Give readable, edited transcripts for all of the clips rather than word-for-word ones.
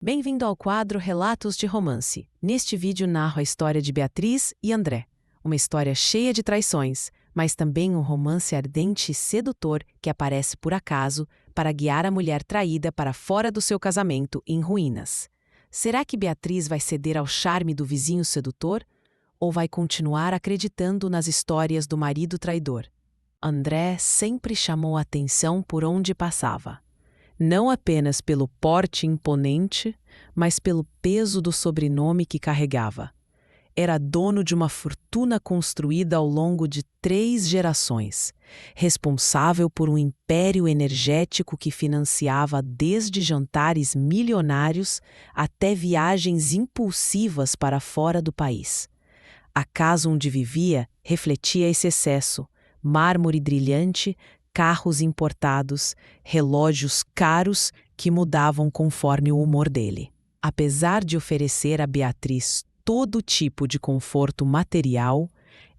Bem-vindo ao quadro Relatos de Romance. Neste vídeo narro a história de Beatriz e André. Uma história cheia de traições, mas também um romance ardente e sedutor que aparece por acaso para guiar a mulher traída para fora do seu casamento em ruínas. Será que Beatriz vai ceder ao charme do vizinho sedutor? Ou vai continuar acreditando nas histórias do marido traidor? André sempre chamou a atenção por onde passava. Não apenas pelo porte imponente, mas pelo peso do sobrenome que carregava. Era dono de uma fortuna construída ao longo de 3 gerações, responsável por um império energético que financiava desde jantares milionários até viagens impulsivas para fora do país. A casa onde vivia refletia esse excesso: mármore brilhante, carros importados, relógios caros que mudavam conforme o humor dele. Apesar de oferecer a Beatriz todo tipo de conforto material,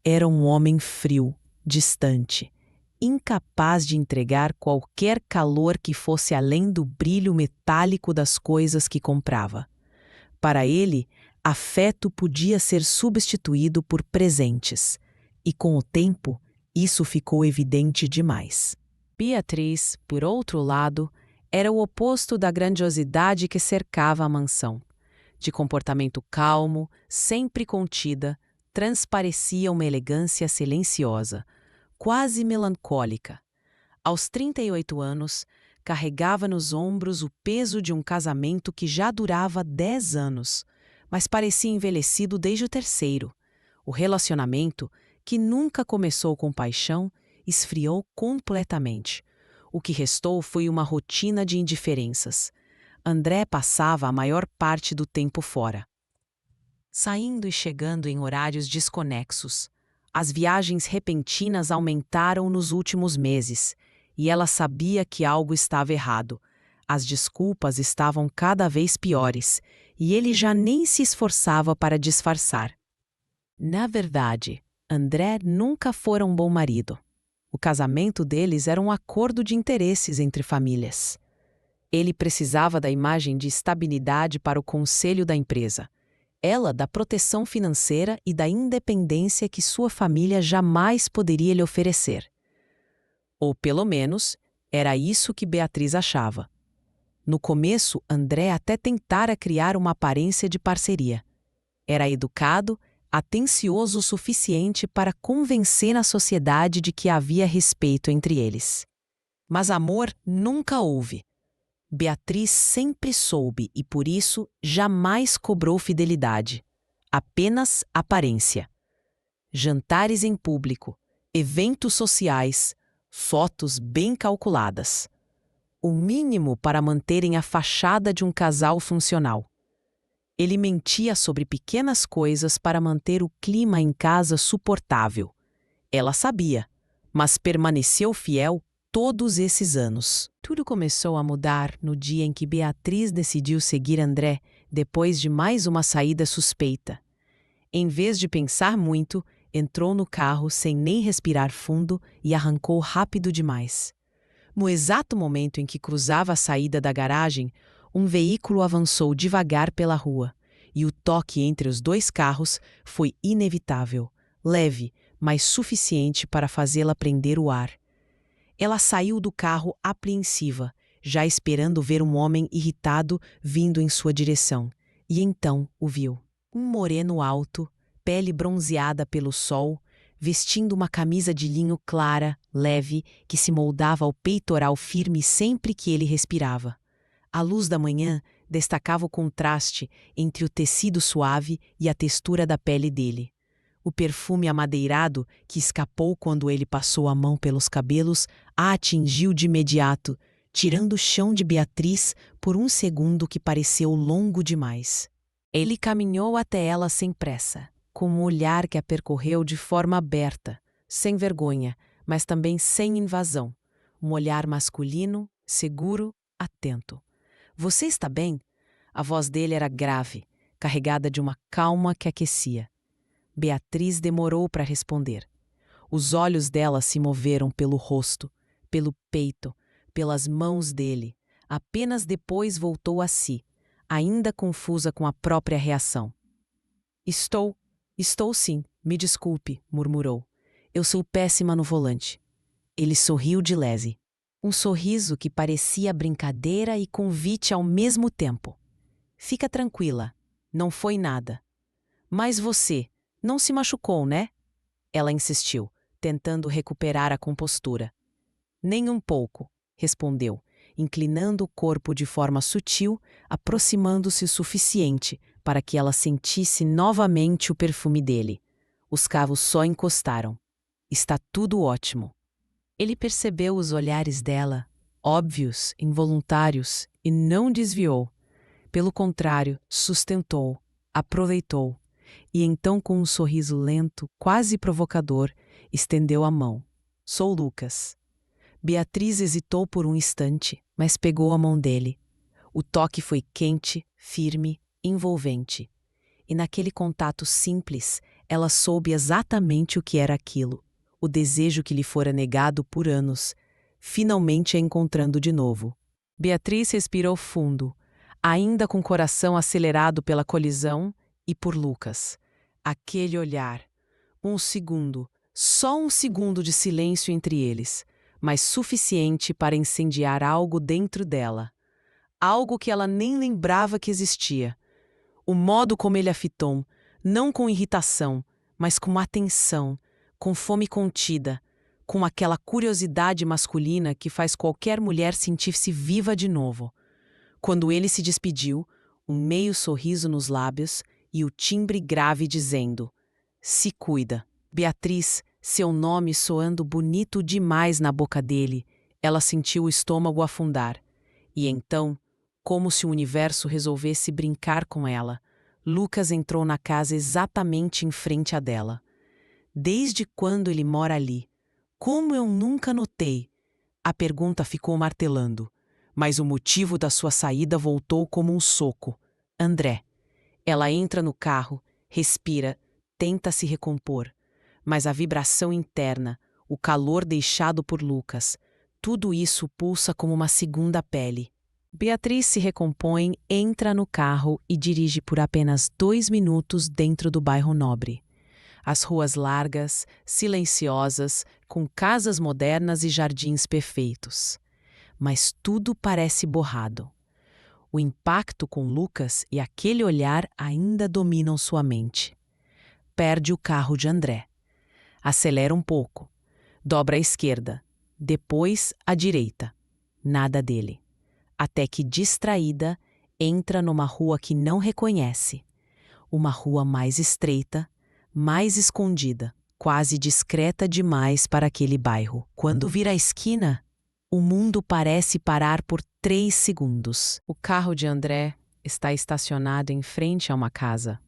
era um homem frio, distante, incapaz de entregar qualquer calor que fosse além do brilho metálico das coisas que comprava. Para ele, afeto podia ser substituído por presentes, e com o tempo, isso ficou evidente demais. Beatriz, por outro lado, era o oposto da grandiosidade que cercava a mansão. De comportamento calmo, sempre contida, transparecia uma elegância silenciosa, quase melancólica. Aos 38 anos, carregava nos ombros o peso de um casamento que já durava 10 anos, mas parecia envelhecido desde o terceiro. O relacionamento, que nunca começou com paixão, esfriou completamente. O que restou foi uma rotina de indiferenças. André passava a maior parte do tempo fora, saindo e chegando em horários desconexos. As viagens repentinas aumentaram nos últimos meses, e ela sabia que algo estava errado. As desculpas estavam cada vez piores, e ele já nem se esforçava para disfarçar. Na verdade, André nunca fora um bom marido. O casamento deles era um acordo de interesses entre famílias. Ele precisava da imagem de estabilidade para o conselho da empresa. Ela da proteção financeira e da independência que sua família jamais poderia lhe oferecer. Ou, pelo menos, era isso que Beatriz achava. No começo, André até tentara criar uma aparência de parceria. Era educado, atencioso o suficiente para convencer a sociedade de que havia respeito entre eles. Mas amor nunca houve. Beatriz sempre soube e, por isso, jamais cobrou fidelidade. Apenas aparência. Jantares em público, eventos sociais, fotos bem calculadas. O mínimo para manterem a fachada de um casal funcional. Ele mentia sobre pequenas coisas para manter o clima em casa suportável. Ela sabia, mas permaneceu fiel todos esses anos. Tudo começou a mudar no dia em que Beatriz decidiu seguir André depois de mais uma saída suspeita. Em vez de pensar muito, entrou no carro sem nem respirar fundo e arrancou rápido demais. No exato momento em que cruzava a saída da garagem, um veículo avançou devagar pela rua, e o toque entre os 2 carros foi inevitável, leve, mas suficiente para fazê-la prender o ar. Ela saiu do carro apreensiva, já esperando ver um homem irritado vindo em sua direção, e então o viu. Um moreno alto, pele bronzeada pelo sol, vestindo uma camisa de linho clara, leve, que se moldava ao peitoral firme sempre que ele respirava. A luz da manhã destacava o contraste entre o tecido suave e a textura da pele dele. O perfume amadeirado que escapou quando ele passou a mão pelos cabelos a atingiu de imediato, tirando o chão de Beatriz por um segundo que pareceu longo demais. Ele caminhou até ela sem pressa, com um olhar que a percorreu de forma aberta, sem vergonha, mas também sem invasão. Um olhar masculino, seguro, atento. "Você está bem?" A voz dele era grave, carregada de uma calma que aquecia. Beatriz demorou para responder. Os olhos dela se moveram pelo rosto, pelo peito, pelas mãos dele. Apenas depois voltou a si, ainda confusa com a própria reação. Estou sim, me desculpe, murmurou. Eu sou péssima no volante. Ele sorriu de leve. Um sorriso que parecia brincadeira e convite ao mesmo tempo. Fica tranquila, não foi nada. Mas você não se machucou, né? Ela insistiu, tentando recuperar a compostura. Nem um pouco, respondeu, inclinando o corpo de forma sutil, aproximando-se o suficiente para que ela sentisse novamente o perfume dele. Os cavos só encostaram. Está tudo ótimo. Ele percebeu os olhares dela, óbvios, involuntários, e não desviou. Pelo contrário, sustentou, aproveitou, e então, com um sorriso lento, quase provocador, estendeu a mão. Sou Lucas. Beatriz hesitou por um instante, mas pegou a mão dele. O toque foi quente, firme, envolvente. E naquele contato simples, ela soube exatamente o que era aquilo. O desejo que lhe fora negado por anos, finalmente a encontrando de novo. Beatriz respirou fundo, ainda com o coração acelerado pela colisão e por Lucas. Aquele olhar. Um segundo, só um segundo de silêncio entre eles, mas suficiente para incendiar algo dentro dela. Algo que ela nem lembrava que existia. O modo como ele a fitou, não com irritação, mas com atenção, com fome contida, com aquela curiosidade masculina que faz qualquer mulher sentir-se viva de novo. Quando ele se despediu, um meio sorriso nos lábios e o timbre grave dizendo: "Se cuida." Beatriz, seu nome soando bonito demais na boca dele, ela sentiu o estômago afundar. E então, como se o universo resolvesse brincar com ela, Lucas entrou na casa exatamente em frente à dela. Desde quando ele mora ali? Como eu nunca notei? A pergunta ficou martelando, mas o motivo da sua saída voltou como um soco. André. Ela entra no carro, respira, tenta se recompor, mas a vibração interna, o calor deixado por Lucas, tudo isso pulsa como uma segunda pele. Beatriz se recompõe, entra no carro e dirige por apenas 2 minutos dentro do bairro nobre. As ruas largas, silenciosas, com casas modernas e jardins perfeitos. Mas tudo parece borrado. O impacto com Lucas e aquele olhar ainda dominam sua mente. Perde o carro de André. Acelera um pouco. Dobra à esquerda. Depois à direita. Nada dele. Até que, distraída, entra numa rua que não reconhece. Uma rua mais estreita, mais escondida, quase discreta demais para aquele bairro. Quando vira a esquina, o mundo parece parar por 3 segundos. O carro de André está estacionado em frente a uma casa.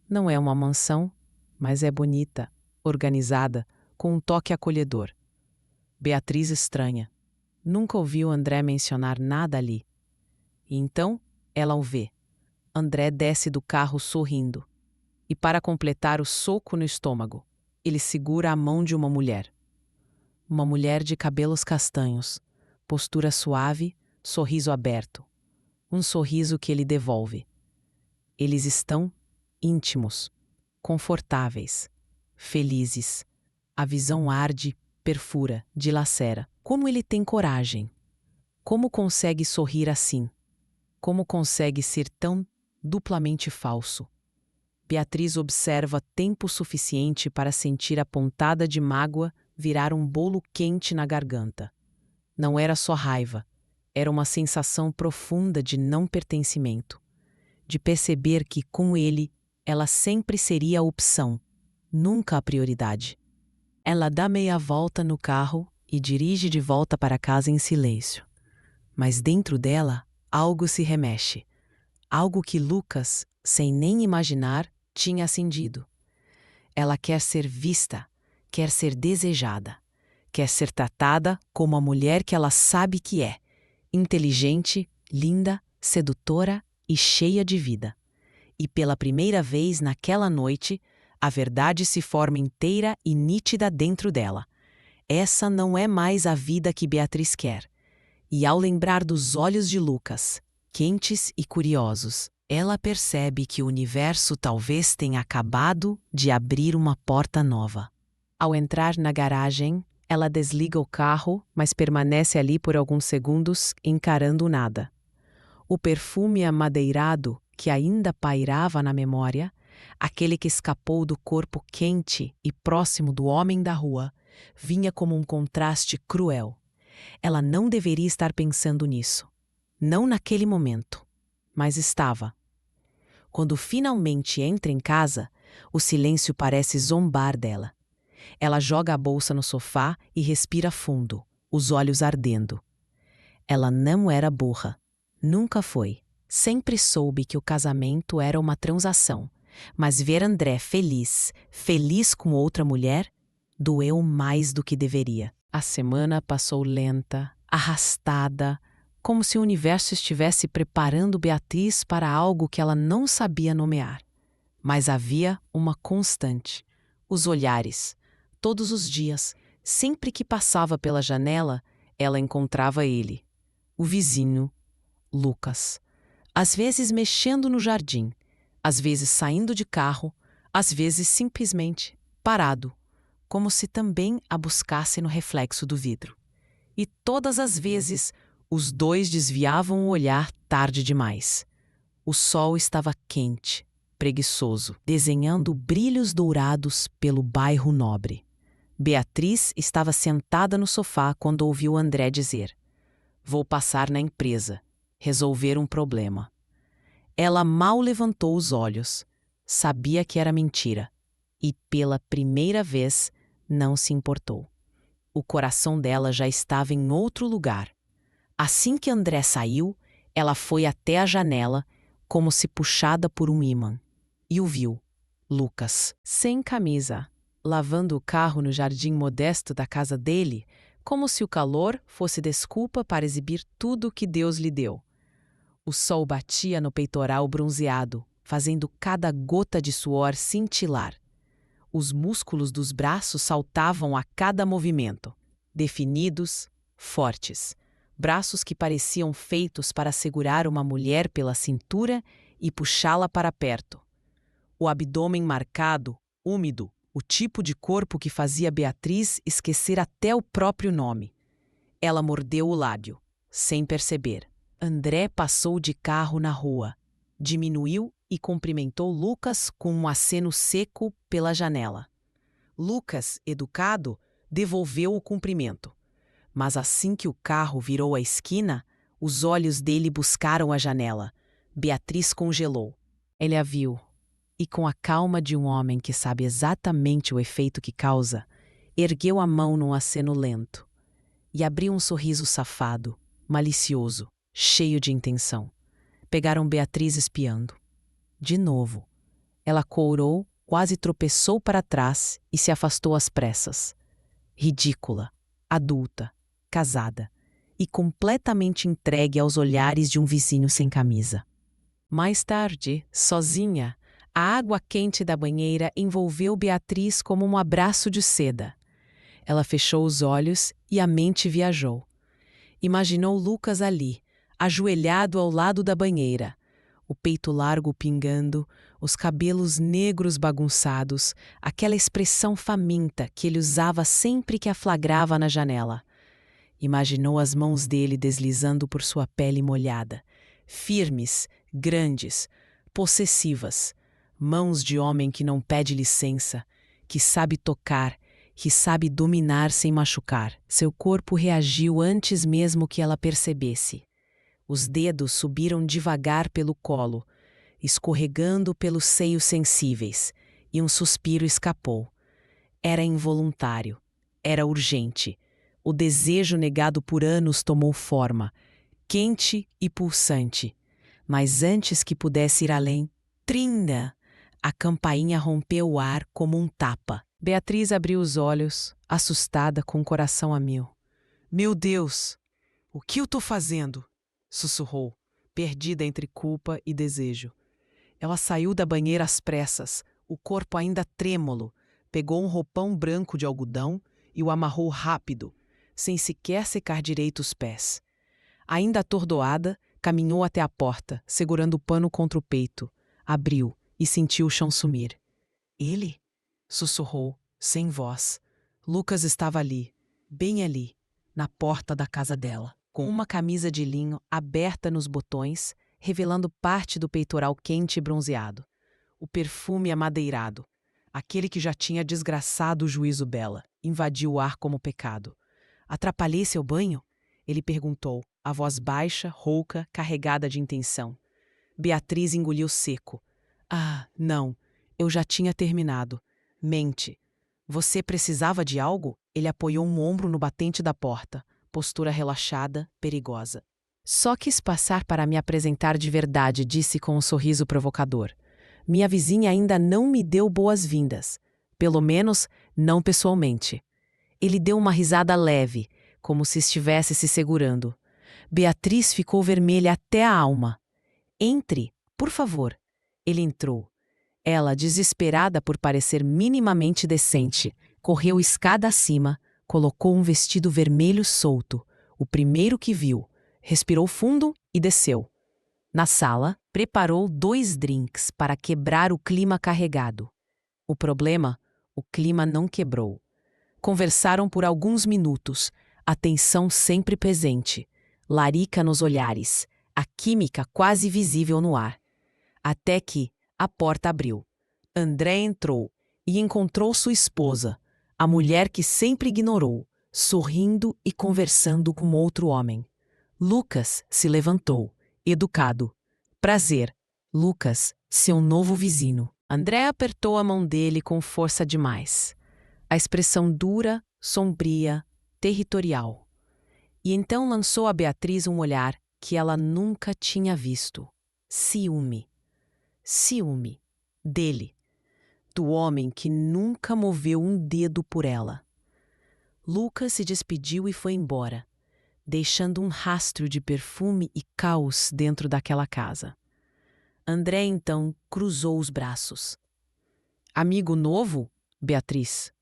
Não é uma mansão, mas é bonita, organizada, com um toque acolhedor. Beatriz estranha. Nunca ouviu André mencionar nada ali. E então, ela o vê. André desce do carro sorrindo. E para completar o soco no estômago, ele segura a mão de uma mulher. Uma mulher de cabelos castanhos, postura suave, sorriso aberto. Um sorriso que ele devolve. Eles estão íntimos, confortáveis, felizes. A visão arde, perfura, dilacera. Como ele tem coragem? Como consegue sorrir assim? Como consegue ser tão duplamente falso? Beatriz observa tempo suficiente para sentir a pontada de mágoa virar um bolo quente na garganta. Não era só raiva, era uma sensação profunda de não pertencimento, de perceber que, com ele, ela sempre seria a opção, nunca a prioridade. Ela dá meia volta no carro e dirige de volta para casa em silêncio. Mas dentro dela, algo se remexe. Algo que Lucas, sem nem imaginar, tinha acendido. Ela quer ser vista, quer ser desejada, quer ser tratada como a mulher que ela sabe que é, inteligente, linda, sedutora e cheia de vida. E pela primeira vez naquela noite, a verdade se forma inteira e nítida dentro dela. Essa não é mais a vida que Beatriz quer. E ao lembrar dos olhos de Lucas, Quentes e curiosos, ela percebe que o universo talvez tenha acabado de abrir uma porta nova. Ao entrar na garagem, ela desliga o carro, mas permanece ali por alguns segundos, encarando o nada. O perfume amadeirado que ainda pairava na memória, aquele que escapou do corpo quente e próximo do homem da rua, vinha como um contraste cruel. Ela não deveria estar pensando nisso. Não naquele momento, mas estava. Quando finalmente entra em casa, o silêncio parece zombar dela. Ela joga a bolsa no sofá e respira fundo, os olhos ardendo. Ela não era burra. Nunca foi. Sempre soube que o casamento era uma transação. Mas ver André feliz, feliz com outra mulher, doeu mais do que deveria. A semana passou lenta, arrastada, como se o universo estivesse preparando Beatriz para algo que ela não sabia nomear. Mas havia uma constante: os olhares. Todos os dias, sempre que passava pela janela, ela encontrava ele, o vizinho, Lucas. Às vezes mexendo no jardim, às vezes saindo de carro, às vezes simplesmente parado, como se também a buscasse no reflexo do vidro. E todas as vezes, os dois desviavam o olhar tarde demais. O sol estava quente, preguiçoso, desenhando brilhos dourados pelo bairro nobre. Beatriz estava sentada no sofá quando ouviu André dizer: "Vou passar na empresa, resolver um problema." Ela mal levantou os olhos. Sabia que era mentira. E pela primeira vez não se importou. O coração dela já estava em outro lugar. Assim que André saiu, ela foi até a janela, como se puxada por um ímã. E o viu. Lucas, sem camisa, lavando o carro no jardim modesto da casa dele, como se o calor fosse desculpa para exibir tudo o que Deus lhe deu. O sol batia no peitoral bronzeado, fazendo cada gota de suor cintilar. Os músculos dos braços saltavam a cada movimento, definidos, fortes. Braços que pareciam feitos para segurar uma mulher pela cintura e puxá-la para perto. O abdômen marcado, úmido, o tipo de corpo que fazia Beatriz esquecer até o próprio nome. Ela mordeu o lábio, sem perceber. André passou de carro na rua, diminuiu e cumprimentou Lucas com um aceno seco pela janela. Lucas, educado, devolveu o cumprimento. Mas assim que o carro virou a esquina, os olhos dele buscaram a janela. Beatriz congelou. Ele a viu, e com a calma de um homem que sabe exatamente o efeito que causa, ergueu a mão num aceno lento e abriu um sorriso safado, malicioso, cheio de intenção. Pegaram Beatriz espiando. De novo. Ela courou, quase tropeçou para trás e se afastou às pressas. Ridícula, adulta, casada e completamente entregue aos olhares de um vizinho sem camisa. Mais tarde, sozinha, a água quente da banheira envolveu Beatriz como um abraço de seda. Ela fechou os olhos e a mente viajou. Imaginou Lucas ali, ajoelhado ao lado da banheira, o peito largo pingando, os cabelos negros bagunçados, aquela expressão faminta que ele usava sempre que a flagrava na janela. Imaginou as mãos dele deslizando por sua pele molhada, firmes, grandes, possessivas, mãos de homem que não pede licença, que sabe tocar, que sabe dominar sem machucar. Seu corpo reagiu antes mesmo que ela percebesse. Os dedos subiram devagar pelo colo, escorregando pelos seios sensíveis, e um suspiro escapou. Era involuntário, era urgente. O desejo negado por anos tomou forma, quente e pulsante. Mas antes que pudesse ir além, trinda! A campainha rompeu o ar como um tapa. Beatriz abriu os olhos, assustada, com o coração a mil. "Meu Deus! O que eu estou fazendo?" sussurrou, perdida entre culpa e desejo. Ela saiu da banheira às pressas, o corpo ainda trêmulo, pegou um roupão branco de algodão e o amarrou rápido, sem sequer secar direito os pés. Ainda atordoada, Caminhou até a porta, segurando o pano contra o peito. Abriu e sentiu o chão sumir. Ele? Sussurrou, sem voz. Lucas estava ali, bem ali, na porta da casa dela, com uma camisa de linho aberta nos botões, revelando parte do peitoral quente e bronzeado. O perfume amadeirado, aquele que já tinha desgraçado o juízo dela, invadiu o ar como pecado. Atrapalhei seu banho? Ele perguntou, a voz baixa, rouca, carregada de intenção. Beatriz engoliu seco. Ah, não, eu já tinha terminado. Mente. Você precisava de algo? Ele apoiou um ombro no batente da porta, postura relaxada, perigosa. Só quis passar para me apresentar de verdade, disse com um sorriso provocador. Minha vizinha ainda não me deu boas-vindas. Pelo menos, não pessoalmente. Ele deu uma risada leve, como se estivesse se segurando. Beatriz ficou vermelha até a alma. Entre, por favor. Ele entrou. Ela, desesperada por parecer minimamente decente, correu escada acima, colocou um vestido vermelho solto, o primeiro que viu, respirou fundo e desceu. Na sala, preparou 2 drinks para quebrar o clima carregado. O problema? O clima não quebrou. Conversaram por alguns minutos, a tensão sempre presente, larica nos olhares, a química quase visível no ar. Até que a porta abriu. André entrou e encontrou sua esposa, a mulher que sempre ignorou, sorrindo e conversando com outro homem. Lucas se levantou, educado. Prazer, Lucas, seu novo vizinho. André apertou a mão dele com força demais. A expressão dura, sombria, territorial. E então lançou a Beatriz um olhar que ela nunca tinha visto. Ciúme. Ciúme. Dele. Do homem que nunca moveu um dedo por ela. Lucas se despediu e foi embora, deixando um rastro de perfume e caos dentro daquela casa. André então cruzou os braços. Amigo novo, Beatriz?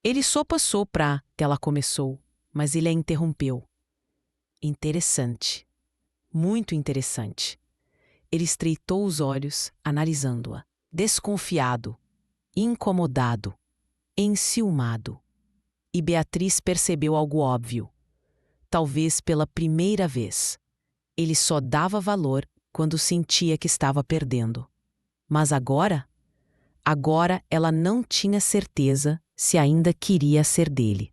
Ele só passou pra, que ela começou, mas ele a interrompeu. Interessante. Muito interessante. Ele estreitou os olhos, analisando-a. Desconfiado, incomodado, enciumado. E Beatriz percebeu algo óbvio. Talvez pela primeira vez. Ele só dava valor quando sentia que estava perdendo. Mas agora? Agora ela não tinha certeza se ainda queria ser dele.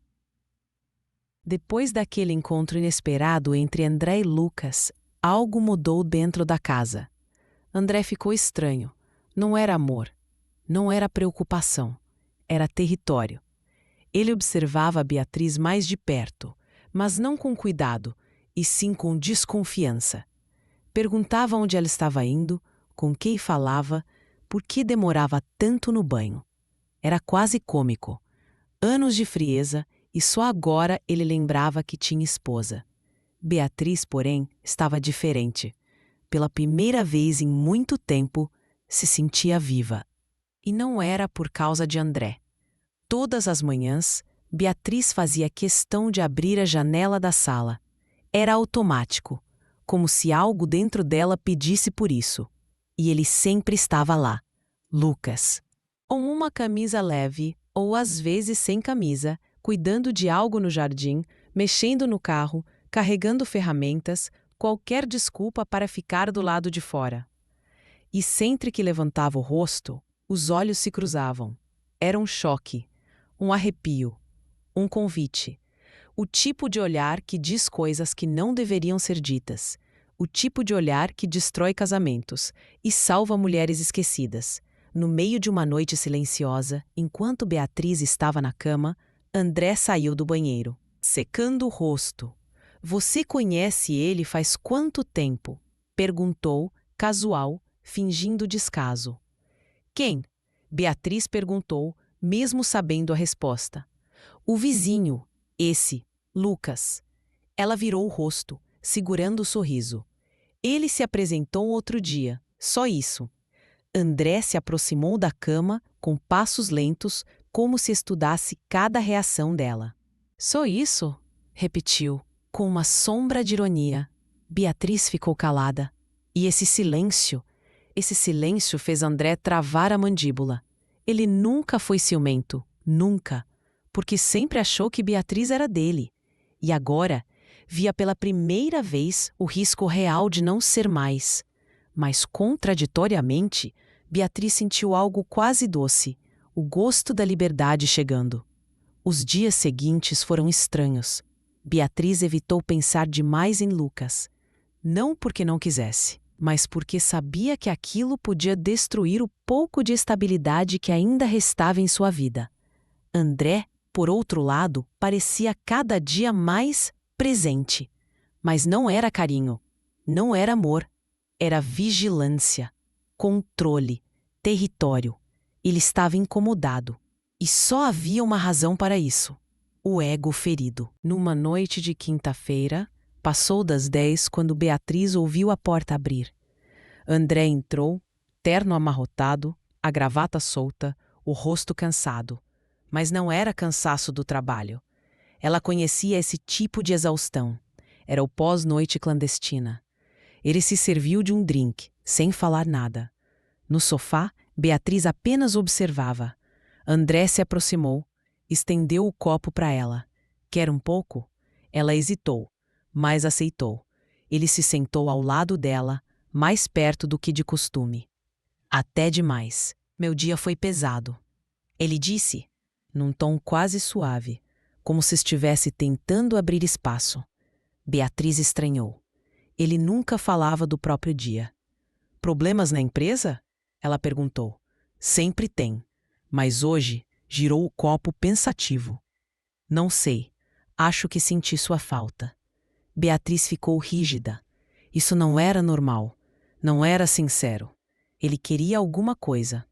Depois daquele encontro inesperado entre André e Lucas, algo mudou dentro da casa. André ficou estranho. Não era amor. Não era preocupação. Era território. Ele observava a Beatriz mais de perto, mas não com cuidado, e sim com desconfiança. Perguntava onde ela estava indo, com quem falava, por que demorava tanto no banho. Era quase cômico. Anos de frieza, e só agora ele lembrava que tinha esposa. Beatriz, porém, estava diferente. Pela primeira vez em muito tempo, se sentia viva. E não era por causa de André. Todas as manhãs, Beatriz fazia questão de abrir a janela da sala. Era automático, como se algo dentro dela pedisse por isso. E ele sempre estava lá. Lucas. Com uma camisa leve, ou às vezes sem camisa, cuidando de algo no jardim, mexendo no carro, carregando ferramentas, qualquer desculpa para ficar do lado de fora. E sempre que levantava o rosto, os olhos se cruzavam. Era um choque, um arrepio, um convite. O tipo de olhar que diz coisas que não deveriam ser ditas. O tipo de olhar que destrói casamentos e salva mulheres esquecidas. No meio de uma noite silenciosa, enquanto Beatriz estava na cama, André saiu do banheiro, secando o rosto. Você conhece ele faz quanto tempo? Perguntou, casual, fingindo descaso. Quem? Beatriz perguntou, mesmo sabendo a resposta. O vizinho, esse, Lucas. Ela virou o rosto, segurando o sorriso. Ele se apresentou outro dia, só isso. André se aproximou da cama com passos lentos, como se estudasse cada reação dela. Só isso? Repetiu, com uma sombra de ironia. Beatriz ficou calada. E esse silêncio fez André travar a mandíbula. Ele nunca foi ciumento, nunca, porque sempre achou que Beatriz era dele. E agora via pela primeira vez o risco real de não ser mais. Mas, contraditoriamente, Beatriz sentiu algo quase doce, o gosto da liberdade chegando. Os dias seguintes foram estranhos. Beatriz evitou pensar demais em Lucas. Não porque não quisesse, mas porque sabia que aquilo podia destruir o pouco de estabilidade que ainda restava em sua vida. André, por outro lado, parecia cada dia mais presente. Mas não era carinho, não era amor, era vigilância, controle, território. Ele estava incomodado. E só havia uma razão para isso: o ego ferido. Numa noite de quinta-feira, passou das 10 quando Beatriz ouviu a porta abrir. André entrou, terno amarrotado, a gravata solta, o rosto cansado. Mas não era cansaço do trabalho. Ela conhecia esse tipo de exaustão. Era o pós-noite clandestina. Ele se serviu de um drink, sem falar nada. No sofá, Beatriz apenas observava. André se aproximou, estendeu o copo para ela. Quer um pouco? Ela hesitou, mas aceitou. Ele se sentou ao lado dela, mais perto do que de costume. Até demais. Meu dia foi pesado. Ele disse, num tom quase suave, como se estivesse tentando abrir espaço. Beatriz estranhou. Ele nunca falava do próprio dia. Problemas na empresa? Ela perguntou. Sempre tem. Mas hoje girou o copo pensativo. Não sei. Acho que senti sua falta. Beatriz ficou rígida. Isso não era normal. Não era sincero. Ele queria alguma coisa.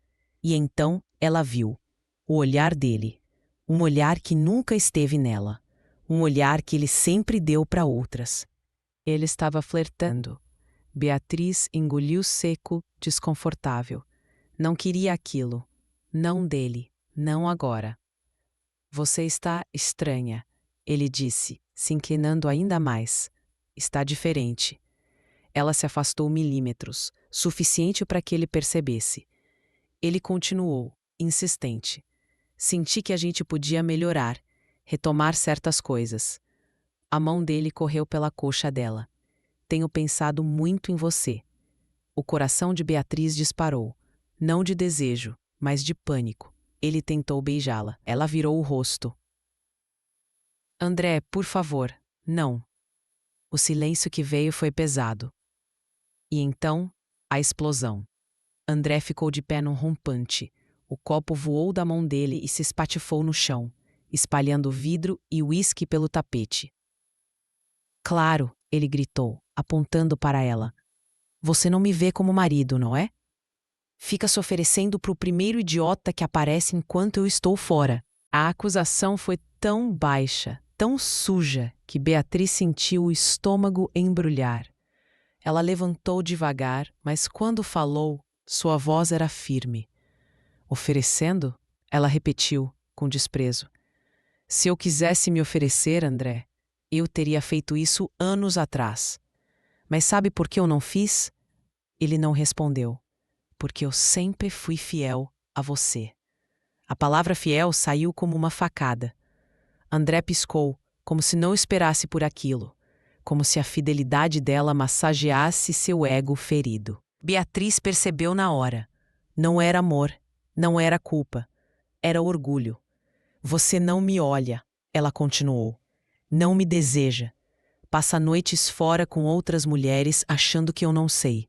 E então ela viu. O olhar dele. Um olhar que nunca esteve nela. Um olhar que ele sempre deu para outras. Ele estava flertando. Beatriz engoliu seco, desconfortável. Não queria aquilo. Não dele. Não agora. Você está estranha, ele disse, se inclinando ainda mais. Está diferente. Ela se afastou milímetros, suficiente para que ele percebesse. Ele continuou, insistente. Senti que a gente podia melhorar, retomar certas coisas. A mão dele correu pela coxa dela. Tenho pensado muito em você. O coração de Beatriz disparou. Não de desejo, mas de pânico. Ele tentou beijá-la. Ela virou o rosto. André, por favor, não. O silêncio que veio foi pesado. E então, a explosão. André ficou de pé num rompante. O copo voou da mão dele e se espatifou no chão, espalhando vidro e uísque pelo tapete. Claro, ele gritou, apontando para ela. Você não me vê como marido, não é? Fica se oferecendo para o primeiro idiota que aparece enquanto eu estou fora. A acusação foi tão baixa, tão suja, que Beatriz sentiu o estômago embrulhar. Ela levantou devagar, mas quando falou, sua voz era firme. Oferecendo? Ela repetiu, com desprezo. Se eu quisesse me oferecer, André, eu teria feito isso anos atrás. Mas sabe por que eu não fiz? Ele não respondeu. Porque eu sempre fui fiel a você. A palavra fiel saiu como uma facada. André piscou, como se não esperasse por aquilo, como se a fidelidade dela massageasse seu ego ferido. Beatriz percebeu na hora. Não era amor, não era culpa, era orgulho. Você não me olha, ela continuou. Não me deseja. Passa noites fora com outras mulheres achando que eu não sei.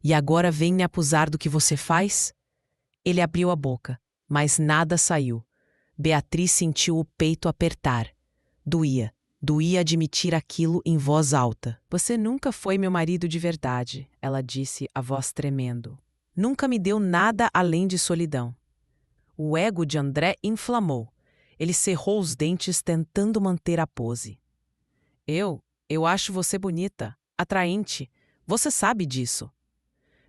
E agora vem me acusar do que você faz? Ele abriu a boca, mas nada saiu. Beatriz sentiu o peito apertar. Doía admitir aquilo em voz alta. Você nunca foi meu marido de verdade, ela disse, a voz tremendo. Nunca me deu nada além de solidão. O ego de André inflamou. Ele cerrou os dentes tentando manter a pose. Eu acho você bonita, atraente. Você sabe disso.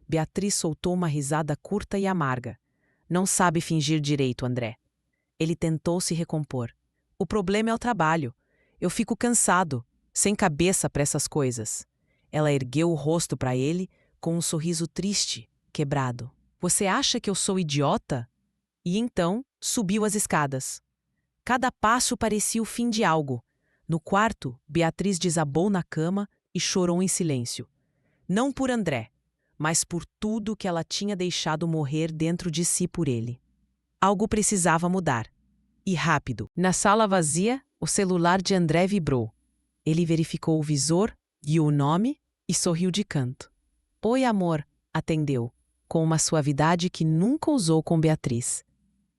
Beatriz soltou uma risada curta e amarga. Não sabe fingir direito, André. Ele tentou se recompor. O problema é o trabalho. Eu fico cansado, sem cabeça para essas coisas. Ela ergueu o rosto para ele com um sorriso triste, quebrado. Você acha que eu sou idiota? E então subiu as escadas. Cada passo parecia o fim de algo. No quarto, Beatriz desabou na cama e chorou em silêncio. Não por André, mas por tudo que ela tinha deixado morrer dentro de si por ele. Algo precisava mudar. E rápido. Na sala vazia, o celular de André vibrou. Ele verificou o visor, viu o nome e sorriu de canto. Oi, amor, atendeu, com uma suavidade que nunca usou com Beatriz.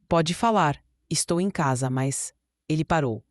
Pode falar, estou em casa, mas... Ele parou.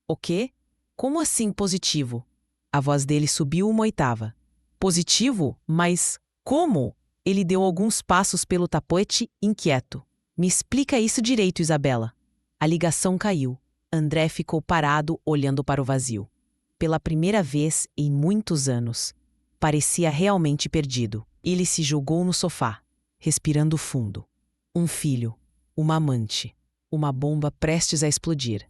O quê? Como assim positivo? A voz dele subiu uma oitava. Positivo? Mas como? Ele deu alguns passos pelo tapete, inquieto. Me explica isso direito, Isabela. A ligação caiu. André ficou parado, olhando para o vazio. Pela primeira vez em muitos anos. Parecia realmente perdido. Ele se jogou no sofá, respirando fundo. Um filho, uma amante, uma bomba prestes a explodir.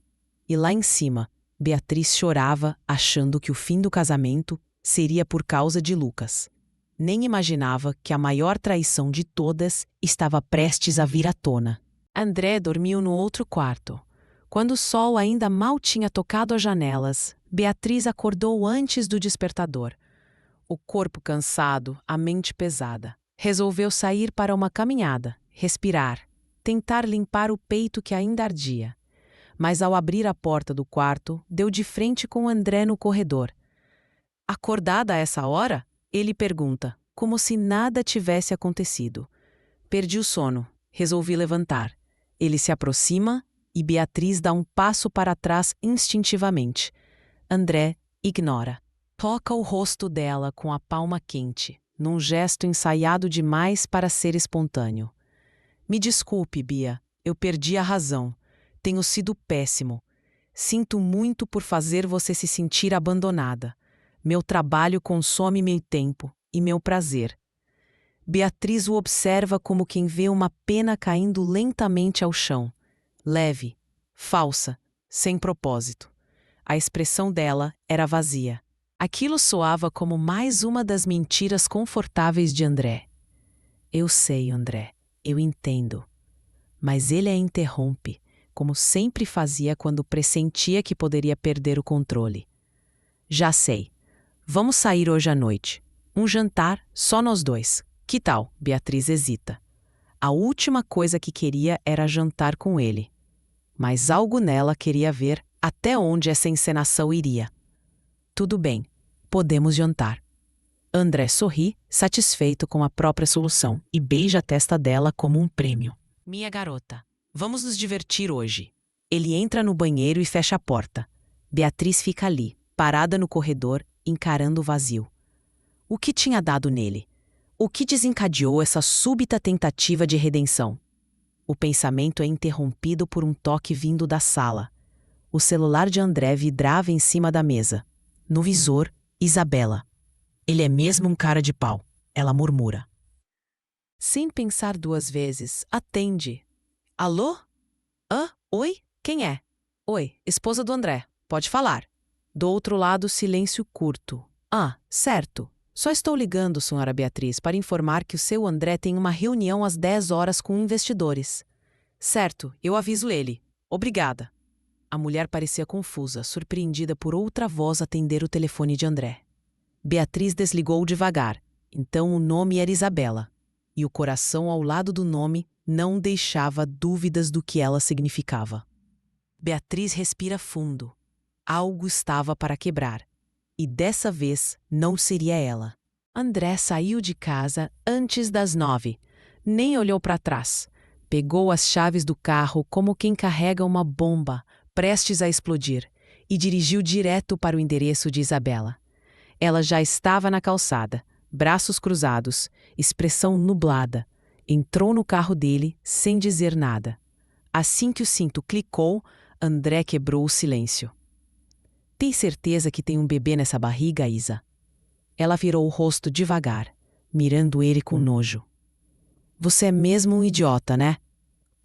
E lá em cima, Beatriz chorava, achando que o fim do casamento seria por causa de Lucas. Nem imaginava que a maior traição de todas estava prestes a vir à tona. André dormiu no outro quarto. Quando o sol ainda mal tinha tocado as janelas, Beatriz acordou antes do despertador. O corpo cansado, a mente pesada. Resolveu sair para uma caminhada, respirar, tentar limpar o peito que ainda ardia. Mas ao abrir a porta do quarto, deu de frente com André no corredor. Acordada a essa hora? Ele pergunta, como se nada tivesse acontecido. Perdi o sono, resolvi levantar. Ele se aproxima e Beatriz dá um passo para trás instintivamente. André ignora. Toca o rosto dela com a palma quente, num gesto ensaiado demais para ser espontâneo. Me desculpe, Bia, eu perdi a razão. Tenho sido péssimo. Sinto muito por fazer você se sentir abandonada. Meu trabalho consome meu tempo e meu prazer. Beatriz o observa como quem vê uma pena caindo lentamente ao chão. Leve, falsa, sem propósito. A expressão dela era vazia. Aquilo soava como mais uma das mentiras confortáveis de André. Eu sei, André, eu entendo. Mas ele a interrompe, como sempre fazia quando pressentia que poderia perder o controle. Já sei. Vamos sair hoje à noite. Um jantar, só nós dois. Que tal? Beatriz hesita. A última coisa que queria era jantar com ele. Mas algo nela queria ver até onde essa encenação iria. Tudo bem, podemos jantar. André sorri, satisfeito com a própria solução, e beija a testa dela como um prêmio. Minha garota, vamos nos divertir hoje. Ele entra no banheiro e fecha a porta. Beatriz fica ali, parada no corredor, encarando o vazio. O que tinha dado nele? O que desencadeou essa súbita tentativa de redenção? O pensamento é interrompido por um toque vindo da sala. O celular de André vidrava em cima da mesa. No visor, Isabela. Ele é mesmo um cara de pau, ela murmura. Sem pensar duas vezes, atende. Alô? Oi? Quem é? Oi, esposa do André. Pode falar. Do outro lado, silêncio curto. Certo. Só estou ligando, senhora Beatriz, para informar que o seu André tem uma reunião às 10 horas com investidores. Certo, eu aviso ele. Obrigada. A mulher parecia confusa, surpreendida por outra voz atender o telefone de André. Beatriz desligou devagar. Então o nome era Isabela. E o coração ao lado do nome não deixava dúvidas do que ela significava. Beatriz respira fundo. Algo estava para quebrar. E dessa vez não seria ela. André saiu de casa antes das 9. Nem olhou para trás. Pegou as chaves do carro como quem carrega uma bomba, prestes a explodir, e dirigiu direto para o endereço de Isabela. Ela já estava na calçada, braços cruzados, expressão nublada. Entrou no carro dele sem dizer nada. Assim que o cinto clicou, André quebrou o silêncio. Tem certeza que tem um bebê nessa barriga, Isa? Ela virou o rosto devagar, mirando ele com nojo. Você é mesmo um idiota, né?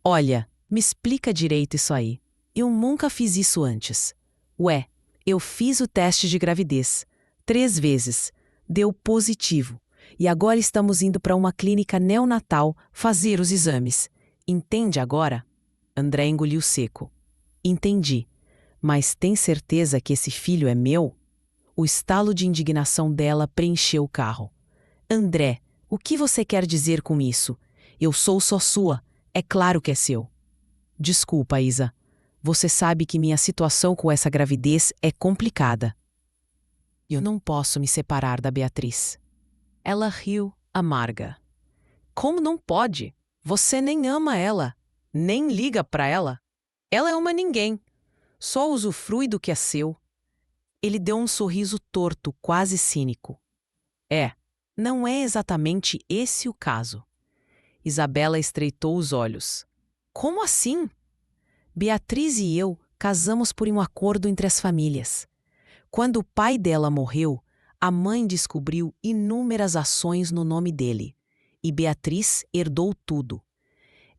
Olha, me explica direito isso aí. Eu nunca fiz isso antes. Ué, eu fiz o teste de gravidez. 3 vezes. Deu positivo. E agora estamos indo para uma clínica neonatal fazer os exames. Entende agora? André engoliu seco. Entendi. Mas tem certeza que esse filho é meu? O estalo de indignação dela preencheu o carro. André, o que você quer dizer com isso? Eu sou só sua. É claro que é seu. Desculpa, Isa. Você sabe que minha situação com essa gravidez é complicada. Eu não posso me separar da Beatriz. Ela riu, amarga. Como não pode? Você nem ama ela, nem liga para ela. Ela é uma ninguém. Só usufrui do que é seu. Ele deu um sorriso torto, quase cínico. Não é exatamente esse o caso. Isabela estreitou os olhos. Como assim? Beatriz e eu casamos por um acordo entre as famílias. Quando o pai dela morreu, a mãe descobriu inúmeras ações no nome dele, e Beatriz herdou tudo.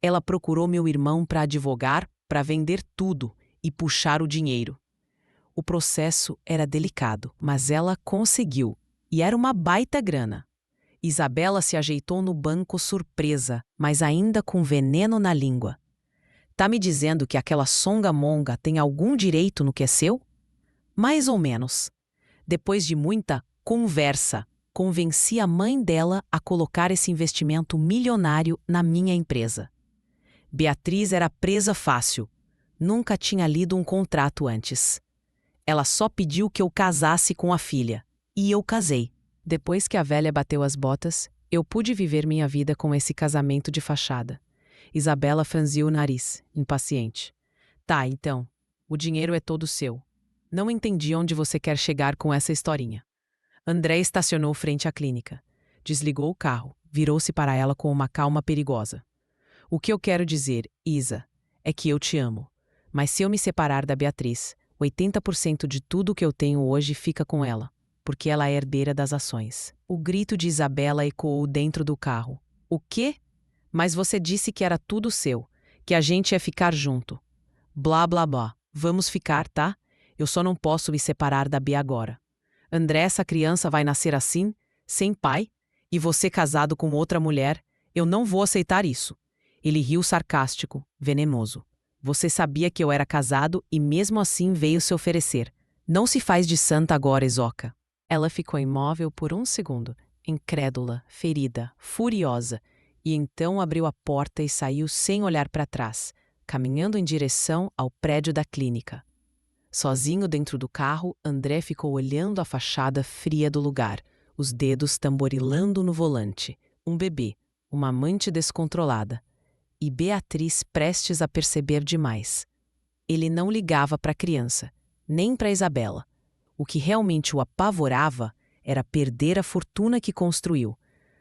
Ela procurou meu irmão para advogar, para vender tudo e puxar o dinheiro. O processo era delicado, mas ela conseguiu, e era uma baita grana. Isabela se ajeitou no banco surpresa, mas ainda com veneno na língua. Tá me dizendo que aquela songamonga tem algum direito no que é seu? Mais ou menos. Depois de muita conversa, convenci a mãe dela a colocar esse investimento milionário na minha empresa. Beatriz era presa fácil. Nunca tinha lido um contrato antes. Ela só pediu que eu casasse com a filha. E eu casei. Depois que a velha bateu as botas, eu pude viver minha vida com esse casamento de fachada. Isabela franziu o nariz, impaciente. Tá, então. O dinheiro é todo seu. Não entendi onde você quer chegar com essa historinha. André estacionou frente à clínica. Desligou o carro, virou-se para ela com uma calma perigosa. O que eu quero dizer, Isa, é que eu te amo. Mas se eu me separar da Beatriz, 80% de tudo que eu tenho hoje fica com ela, porque ela é herdeira das ações. O grito de Isabela ecoou dentro do carro. O quê? Mas você disse que era tudo seu, que a gente ia ficar junto. Blá, blá, blá. Vamos ficar, tá? Eu só não posso me separar da Bia agora. André, essa criança vai nascer assim, sem pai, e você casado com outra mulher, eu não vou aceitar isso. Ele riu sarcástico, venenoso. Você sabia que eu era casado e mesmo assim veio se oferecer. Não se faz de santa agora, Ezoca. Ela ficou imóvel por um segundo, incrédula, ferida, furiosa, e então abriu a porta e saiu sem olhar para trás, caminhando em direção ao prédio da clínica. Sozinho dentro do carro, André ficou olhando a fachada fria do lugar, os dedos tamborilando no volante. Um bebê, uma amante descontrolada. E Beatriz prestes a perceber demais. Ele não ligava para a criança, nem para Isabela. O que realmente o apavorava era perder a fortuna que construiu.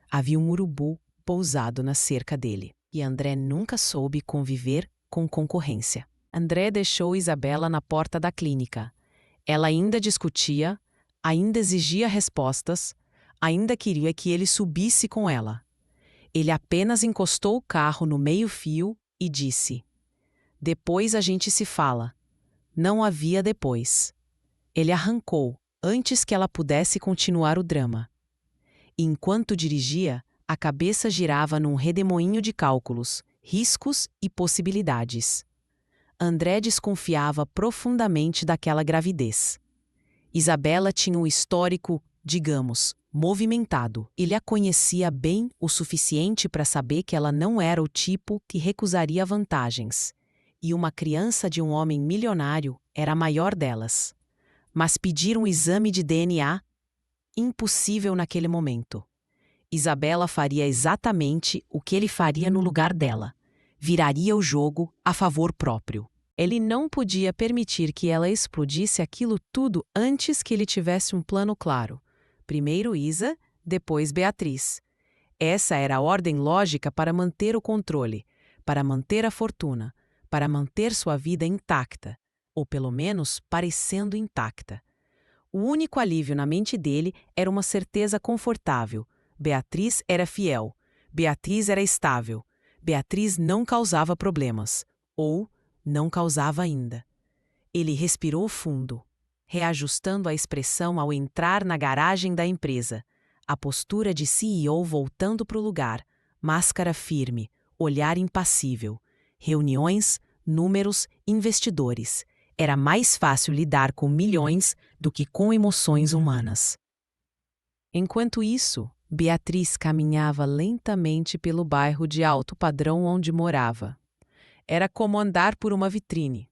Havia um urubu pousado na cerca dele, e André nunca soube conviver com concorrência. André deixou Isabela na porta da clínica. Ela ainda discutia, ainda exigia respostas, ainda queria que ele subisse com ela. Ele apenas encostou o carro no meio-fio e disse: "Depois a gente se fala." Não havia depois. Ele arrancou, antes que ela pudesse continuar o drama. E enquanto dirigia, a cabeça girava num redemoinho de cálculos, riscos e possibilidades. André desconfiava profundamente daquela gravidez. Isabela tinha um histórico, digamos, movimentado. Ele a conhecia bem o suficiente para saber que ela não era o tipo que recusaria vantagens. E uma criança de um homem milionário era a maior delas. Mas pedir um exame de DNA? Impossível naquele momento. Isabela faria exatamente o que ele faria no lugar dela. Viraria o jogo a favor próprio. Ele não podia permitir que ela explodisse aquilo tudo antes que ele tivesse um plano claro. Primeiro Isa, depois Beatriz. Essa era a ordem lógica para manter o controle, para manter a fortuna, para manter sua vida intacta, ou pelo menos parecendo intacta. O único alívio na mente dele era uma certeza confortável. Beatriz era fiel. Beatriz era estável. Beatriz não causava problemas. Ou não causava ainda. Ele respirou fundo, reajustando a expressão ao entrar na garagem da empresa. A postura de CEO voltando para o lugar, máscara firme, olhar impassível. Reuniões, números, investidores. Era mais fácil lidar com milhões do que com emoções humanas. Enquanto isso, Beatriz caminhava lentamente pelo bairro de alto padrão onde morava. Era como andar por uma vitrine.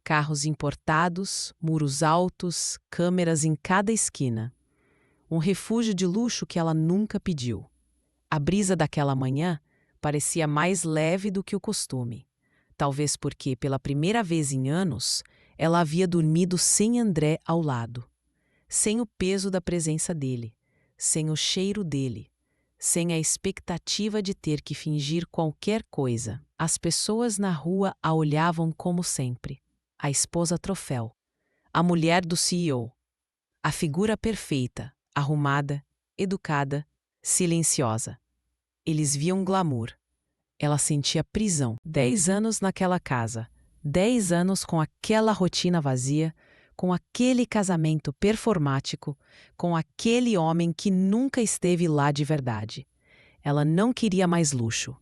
Carros importados, muros altos, câmeras em cada esquina. Um refúgio de luxo que ela nunca pediu. A brisa daquela manhã parecia mais leve do que o costume. Talvez porque, pela primeira vez em anos, ela havia dormido sem André ao lado. Sem o peso da presença dele, sem o cheiro dele, sem a expectativa de ter que fingir qualquer coisa. As pessoas na rua a olhavam como sempre. A esposa troféu, a mulher do CEO, a figura perfeita, arrumada, educada, silenciosa. Eles viam glamour. Ela sentia prisão. 10 anos naquela casa, 10 anos com aquela rotina vazia, com aquele casamento performático, com aquele homem que nunca esteve lá de verdade. Ela não queria mais luxo.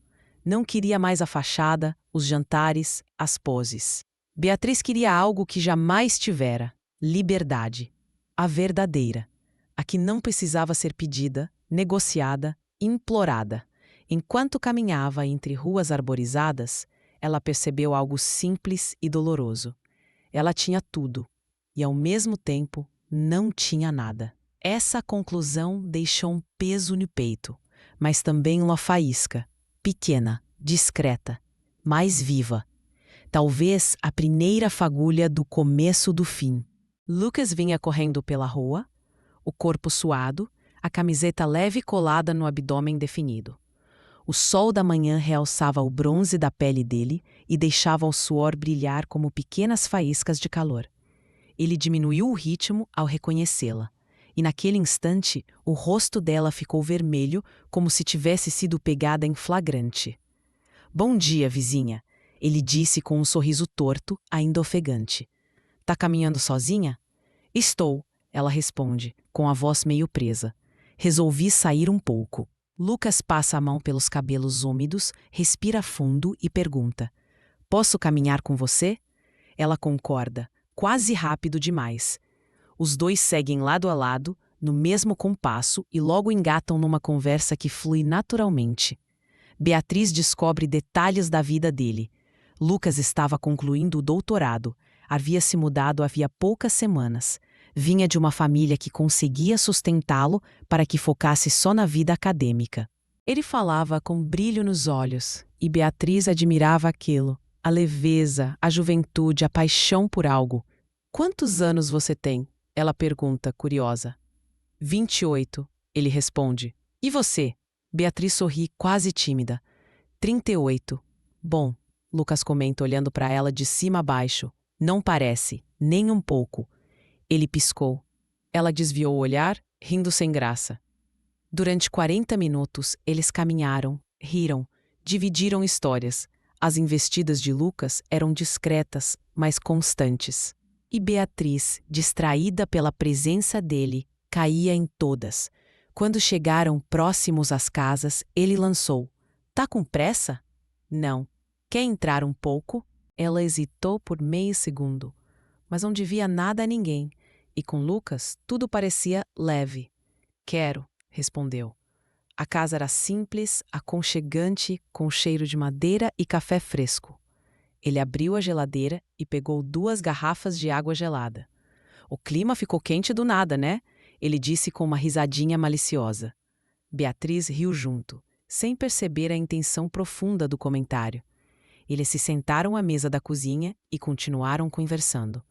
Não queria mais a fachada, os jantares, as poses. Beatriz queria algo que jamais tivera: liberdade. A verdadeira. A que não precisava ser pedida, negociada, implorada. Enquanto caminhava entre ruas arborizadas, ela percebeu algo simples e doloroso. Ela tinha tudo, e ao mesmo tempo não tinha nada. Essa conclusão deixou um peso no peito, mas também uma faísca, pequena, discreta, mais viva. Talvez a primeira fagulha do começo do fim. Lucas vinha correndo pela rua, o corpo suado, a camiseta leve colada no abdômen definido. O sol da manhã realçava o bronze da pele dele e deixava o suor brilhar como pequenas faíscas de calor. Ele diminuiu o ritmo ao reconhecê-la, e naquele instante o rosto dela ficou vermelho como se tivesse sido pegada em flagrante. "Bom dia, vizinha", ele disse com um sorriso torto, ainda ofegante. "Tá caminhando sozinha?" "Estou", ela responde, com a voz meio presa. "Resolvi sair um pouco." Lucas passa a mão pelos cabelos úmidos, respira fundo e pergunta: "Posso caminhar com você?" Ela concorda, quase rápido demais. Os dois seguem lado a lado, no mesmo compasso, e logo engatam numa conversa que flui naturalmente. Beatriz descobre detalhes da vida dele. Lucas estava concluindo o doutorado, havia se mudado havia poucas semanas. Vinha de uma família que conseguia sustentá-lo para que focasse só na vida acadêmica. Ele falava com brilho nos olhos, e Beatriz admirava aquilo. A leveza, a juventude, a paixão por algo. "Quantos anos você tem?" ela pergunta, curiosa. 28, ele responde. "E você?" Beatriz sorri, quase tímida. 38. "Bom", Lucas comenta olhando para ela de cima a baixo. "Não parece, nem um pouco." Ele piscou. Ela desviou o olhar, rindo sem graça. Durante 40 minutos, eles caminharam, riram, dividiram histórias. As investidas de Lucas eram discretas, mas constantes. E Beatriz, distraída pela presença dele, caía em todas. Quando chegaram próximos às casas, ele lançou: "Tá com pressa?" "Não." "Quer entrar um pouco?" Ela hesitou por meio segundo, mas não devia nada a ninguém, e com Lucas tudo parecia leve. "Quero", respondeu. A casa era simples, aconchegante, com cheiro de madeira e café fresco. Ele abriu a geladeira e pegou 2 garrafas de água gelada. "O clima ficou quente do nada, né?" ele disse com uma risadinha maliciosa. Beatriz riu junto, sem perceber a intenção profunda do comentário. Eles se sentaram à mesa da cozinha e continuaram conversando.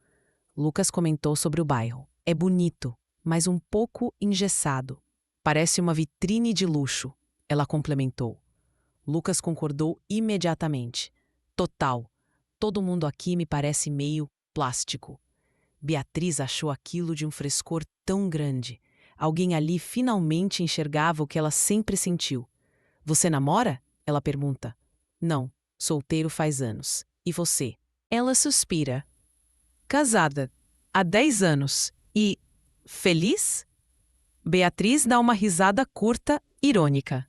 Lucas comentou sobre o bairro. "É bonito, mas um pouco engessado. Parece uma vitrine de luxo", ela complementou. Lucas concordou imediatamente. "Total. Todo mundo aqui me parece meio plástico." Beatriz achou aquilo de um frescor tão grande. Alguém ali finalmente enxergava o que ela sempre sentiu. "Você namora?" ela pergunta. "Não, solteiro faz anos. E você?" Ela suspira. "Casada. Há 10 anos. E feliz?" Beatriz dá uma risada curta, irônica.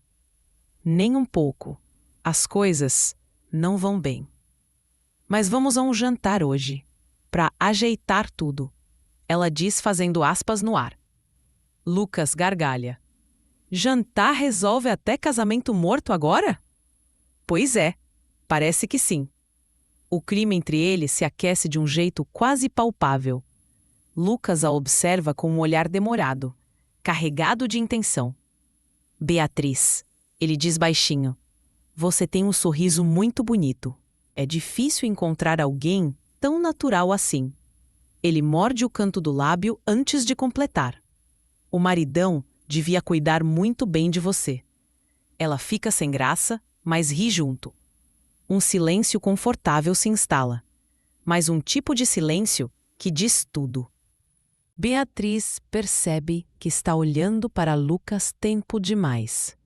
Nem um pouco. As coisas não vão bem. Mas vamos a um jantar hoje, para ajeitar tudo, ela diz fazendo aspas no ar. Lucas gargalha. Jantar resolve até casamento morto agora? Pois é, parece que sim. O clima entre eles se aquece de um jeito quase palpável. Lucas a observa com um olhar demorado, carregado de intenção. Beatriz, ele diz baixinho, você tem um sorriso muito bonito. É difícil encontrar alguém tão natural assim. Ele morde o canto do lábio antes de completar. O maridão devia cuidar muito bem de você. Ela fica sem graça, mas ri junto. Um silêncio confortável se instala, mas um tipo de silêncio que diz tudo. Beatriz percebe que está olhando para Lucas tempo demais.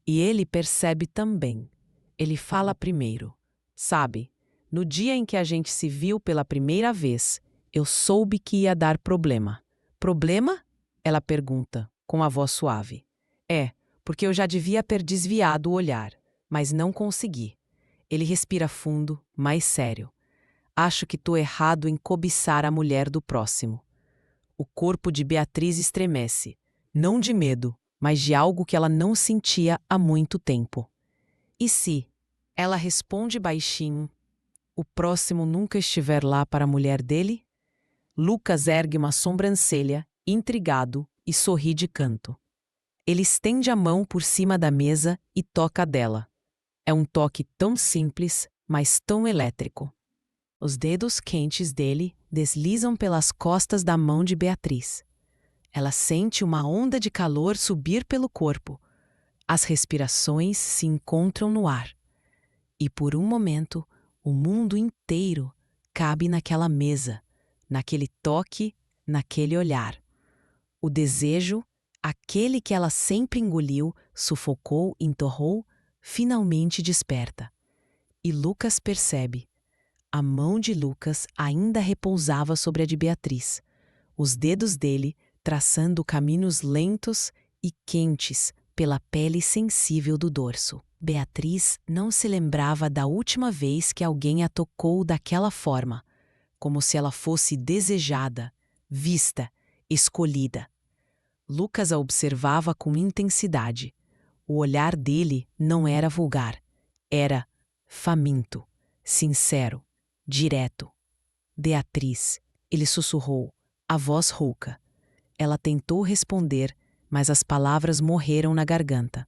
E ele percebe também. Ele fala primeiro. Sabe, no dia em que a gente se viu pela primeira vez, eu soube que ia dar problema. Problema? Ela pergunta, com a voz suave. É, porque eu já devia ter desviado o olhar, mas não consegui. Ele respira fundo, mais sério. Acho que tô errado em cobiçar a mulher do próximo. O corpo de Beatriz estremece, não de medo, mas de algo que ela não sentia há muito tempo. E se? Ela responde baixinho. O próximo nunca estiver lá para a mulher dele? Lucas ergue uma sobrancelha, intrigado, e sorri de canto. Ele estende a mão por cima da mesa e toca dela. É um toque tão simples, mas tão elétrico. Os dedos quentes dele deslizam pelas costas da mão de Beatriz. Ela sente uma onda de calor subir pelo corpo. As respirações se encontram no ar. E por um momento, o mundo inteiro cabe naquela mesa, naquele toque, naquele olhar. O desejo, aquele que ela sempre engoliu, sufocou, enterrou, finalmente desperta. E Lucas percebe. A mão de Lucas ainda repousava sobre a de Beatriz. Os dedos dele traçando caminhos lentos e quentes pela pele sensível do dorso. Beatriz não se lembrava da última vez que alguém a tocou daquela forma, como se ela fosse desejada, vista, escolhida. Lucas a observava com intensidade. O olhar dele não era vulgar. Era faminto, sincero, direto. Beatriz, ele sussurrou, a voz rouca. Ela tentou responder, mas as palavras morreram na garganta.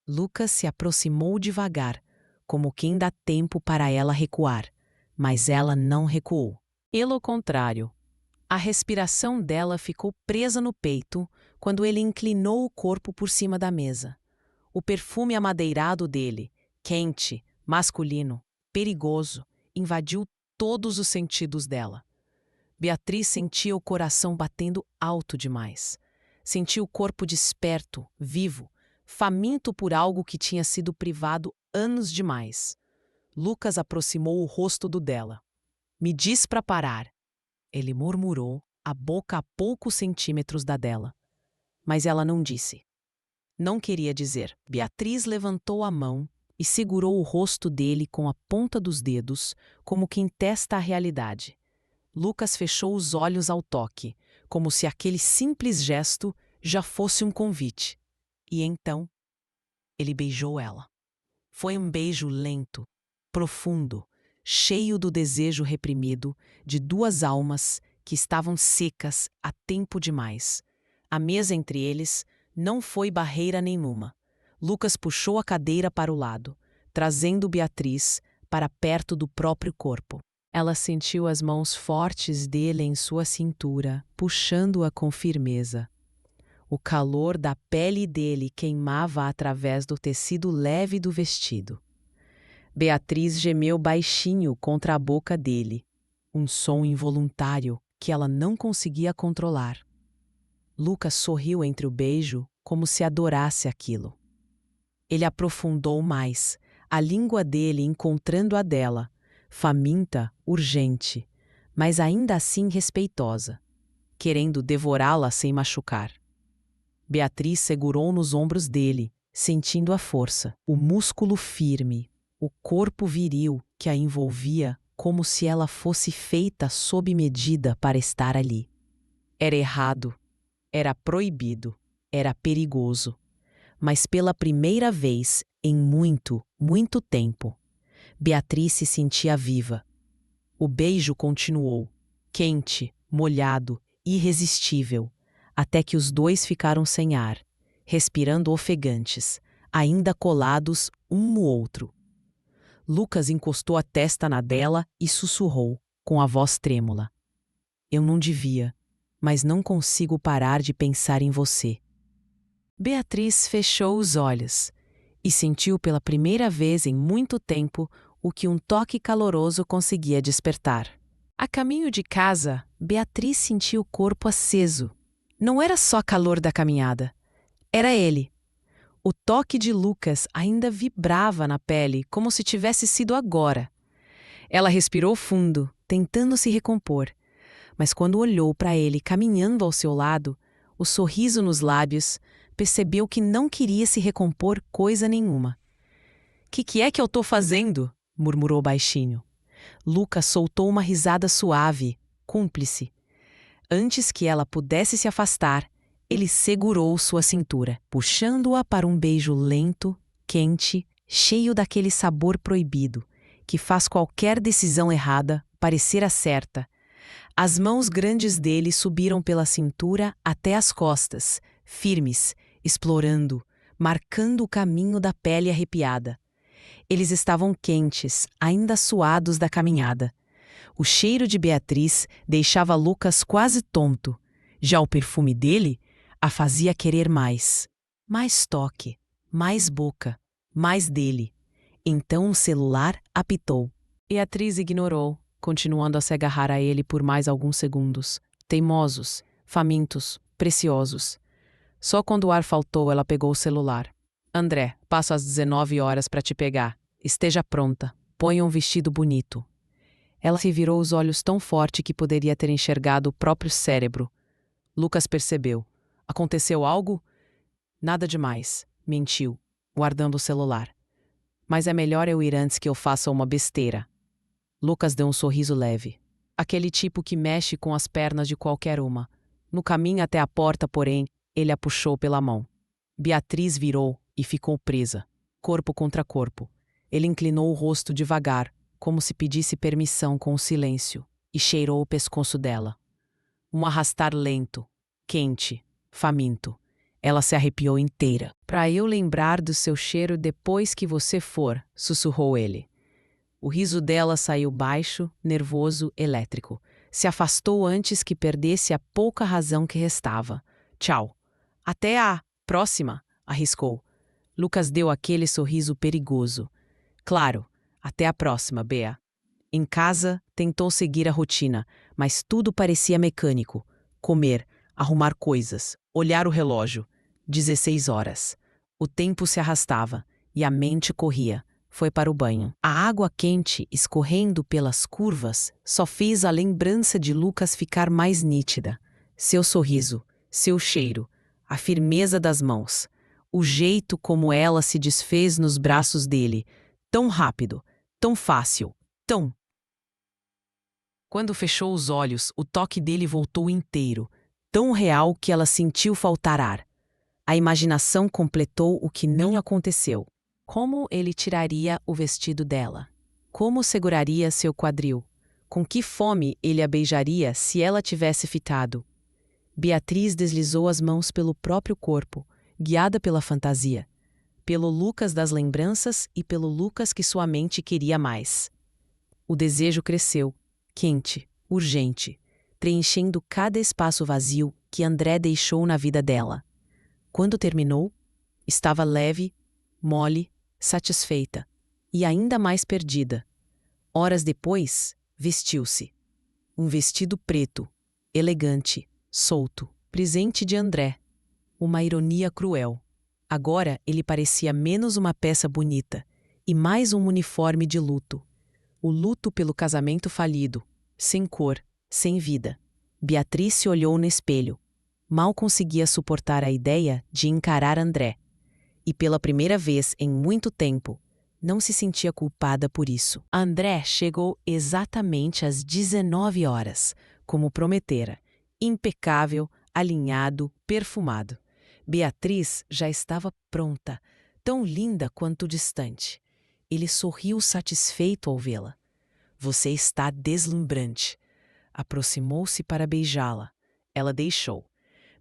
Lucas se aproximou devagar, como quem dá tempo para ela recuar, mas ela não recuou. Pelo contrário, a respiração dela ficou presa no peito quando ele inclinou o corpo por cima da mesa. O perfume amadeirado dele, quente, masculino, perigoso, invadiu todos os sentidos dela. Beatriz sentia o coração batendo alto demais. Sentia o corpo desperto, vivo, faminto por algo que tinha sido privado anos demais. Lucas aproximou o rosto do dela. Me diz para parar. Ele murmurou, a boca a poucos centímetros da dela. Mas ela não disse. Não queria dizer. Beatriz levantou a mão e segurou o rosto dele com a ponta dos dedos, como quem testa a realidade. Lucas fechou os olhos ao toque, como se aquele simples gesto já fosse um convite. E então, ele beijou ela. Foi um beijo lento, profundo, cheio do desejo reprimido de duas almas que estavam secas há tempo demais. A mesa entre eles não foi barreira nenhuma. Lucas puxou a cadeira para o lado, trazendo Beatriz para perto do próprio corpo. Ela sentiu as mãos fortes dele em sua cintura, puxando-a com firmeza. O calor da pele dele queimava através do tecido leve do vestido. Beatriz gemeu baixinho contra a boca dele, um som involuntário que ela não conseguia controlar. Lucas sorriu entre o beijo como se adorasse aquilo. Ele aprofundou mais, a língua dele encontrando a dela, faminta, urgente, mas ainda assim respeitosa, querendo devorá-la sem machucar. Beatriz segurou nos ombros dele, sentindo a força, o músculo firme, o corpo viril que a envolvia como se ela fosse feita sob medida para estar ali. Era errado, era proibido, era perigoso. Mas pela primeira vez em muito, muito tempo, Beatriz se sentia viva. O beijo continuou, quente, molhado, irresistível, até que os dois ficaram sem ar, respirando ofegantes, ainda colados um no outro. Lucas encostou a testa na dela e sussurrou, com a voz trêmula: "Eu não devia, mas não consigo parar de pensar em você." Beatriz fechou os olhos e sentiu pela primeira vez em muito tempo o que um toque caloroso conseguia despertar. A caminho de casa, Beatriz sentiu o corpo aceso. Não era só calor da caminhada, era ele. O toque de Lucas ainda vibrava na pele como se tivesse sido agora. Ela respirou fundo, tentando se recompor, mas quando olhou para ele caminhando ao seu lado, o sorriso nos lábios, percebeu que não queria se recompor coisa nenhuma. Que é que eu tô fazendo?" murmurou baixinho. Lucas soltou uma risada suave, cúmplice. Antes que ela pudesse se afastar, ele segurou sua cintura, puxando-a para um beijo lento, quente, cheio daquele sabor proibido, que faz qualquer decisão errada parecer a certa. As mãos grandes dele subiram pela cintura até as costas, firmes, explorando, marcando o caminho da pele arrepiada. Eles estavam quentes, ainda suados da caminhada. O cheiro de Beatriz deixava Lucas quase tonto. Já o perfume dele a fazia querer mais. Mais toque, mais boca, mais dele. Então o celular apitou. Beatriz ignorou, continuando a se agarrar a ele por mais alguns segundos. Teimosos, famintos, preciosos. Só quando o ar faltou, ela pegou o celular. "André, passo às 19 horas para te pegar. Esteja pronta. Ponha um vestido bonito." Ela se virou os olhos tão forte que poderia ter enxergado o próprio cérebro. Lucas percebeu. Aconteceu algo? Nada demais. Mentiu, guardando o celular. "Mas é melhor eu ir antes que eu faça uma besteira." Lucas deu um sorriso leve. Aquele tipo que mexe com as pernas de qualquer uma. No caminho até a porta, porém, ele a puxou pela mão. Beatriz virou e ficou presa, corpo contra corpo. Ele inclinou o rosto devagar, como se pedisse permissão com o silêncio, e cheirou o pescoço dela. Um arrastar lento, quente, faminto. Ela se arrepiou inteira. "Pra eu lembrar do seu cheiro depois que você for", sussurrou ele. O riso dela saiu baixo, nervoso, elétrico. Se afastou antes que perdesse a pouca razão que restava. "Tchau. Até a próxima", arriscou. Lucas deu aquele sorriso perigoso. "Claro, até a próxima, Bea." Em casa, tentou seguir a rotina, mas tudo parecia mecânico. Comer, arrumar coisas, olhar o relógio. 16 horas. O tempo se arrastava e a mente corria. Foi para o banho. A água quente, escorrendo pelas curvas, só fez a lembrança de Lucas ficar mais nítida. Seu sorriso, seu cheiro, a firmeza das mãos, o jeito como ela se desfez nos braços dele, tão rápido, tão fácil, tão... Quando fechou os olhos, o toque dele voltou inteiro, tão real que ela sentiu faltar ar. A imaginação completou o que não aconteceu. Como ele tiraria o vestido dela? Como seguraria seu quadril? Com que fome ele a beijaria se ela tivesse fitado? Beatriz deslizou as mãos pelo próprio corpo, guiada pela fantasia, pelo Lucas das lembranças e pelo Lucas que sua mente queria mais. O desejo cresceu, quente, urgente, preenchendo cada espaço vazio que André deixou na vida dela. Quando terminou, estava leve, mole, satisfeita e ainda mais perdida. Horas depois, vestiu-se. Um vestido preto, elegante, solto, presente de André. Uma ironia cruel. Agora ele parecia menos uma peça bonita e mais um uniforme de luto. O luto pelo casamento falido, sem cor, sem vida. Beatriz se olhou no espelho. mal conseguia suportar a ideia de encarar André. E pela primeira vez em muito tempo, não se sentia culpada por isso. André chegou exatamente às 19 horas, como prometera, impecável, alinhado, perfumado. Beatriz já estava pronta, tão linda quanto distante. Ele sorriu satisfeito ao vê-la. Você está deslumbrante. Aproximou-se para beijá-la. Ela deixou,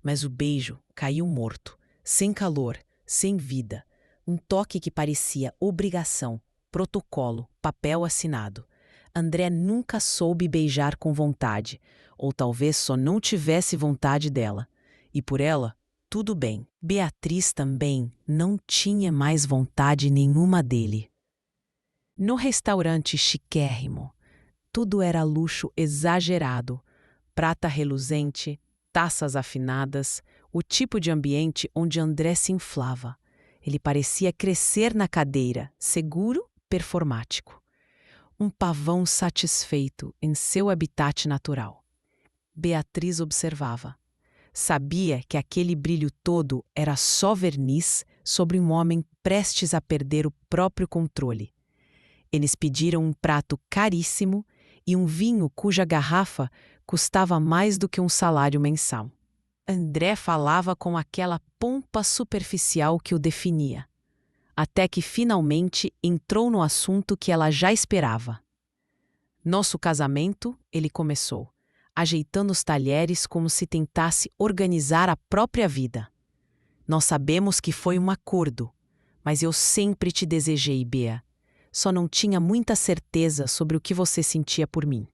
mas o beijo caiu morto, sem calor, sem vida. Um toque que parecia obrigação, protocolo, papel assinado. André nunca soube beijar com vontade, ou talvez só não tivesse vontade dela. E por ela, tudo bem. Beatriz também não tinha mais vontade nenhuma dele. No restaurante chiquérrimo, tudo era luxo exagerado, prata reluzente, taças afinadas, o tipo de ambiente onde André se inflava. Ele parecia crescer na cadeira, seguro, performático. Um pavão satisfeito em seu habitat natural. Beatriz observava. Sabia que aquele brilho todo era só verniz sobre um homem prestes a perder o próprio controle. Eles pediram um prato caríssimo e um vinho cuja garrafa custava mais do que um salário mensal. André falava com aquela pompa superficial que o definia, até que finalmente entrou no assunto que ela já esperava. Nosso casamento, ele começou, ajeitando os talheres como se tentasse organizar a própria vida. Nós sabemos que foi um acordo, mas eu sempre te desejei, Bea. Só não tinha muita certeza sobre o que você sentia por mim.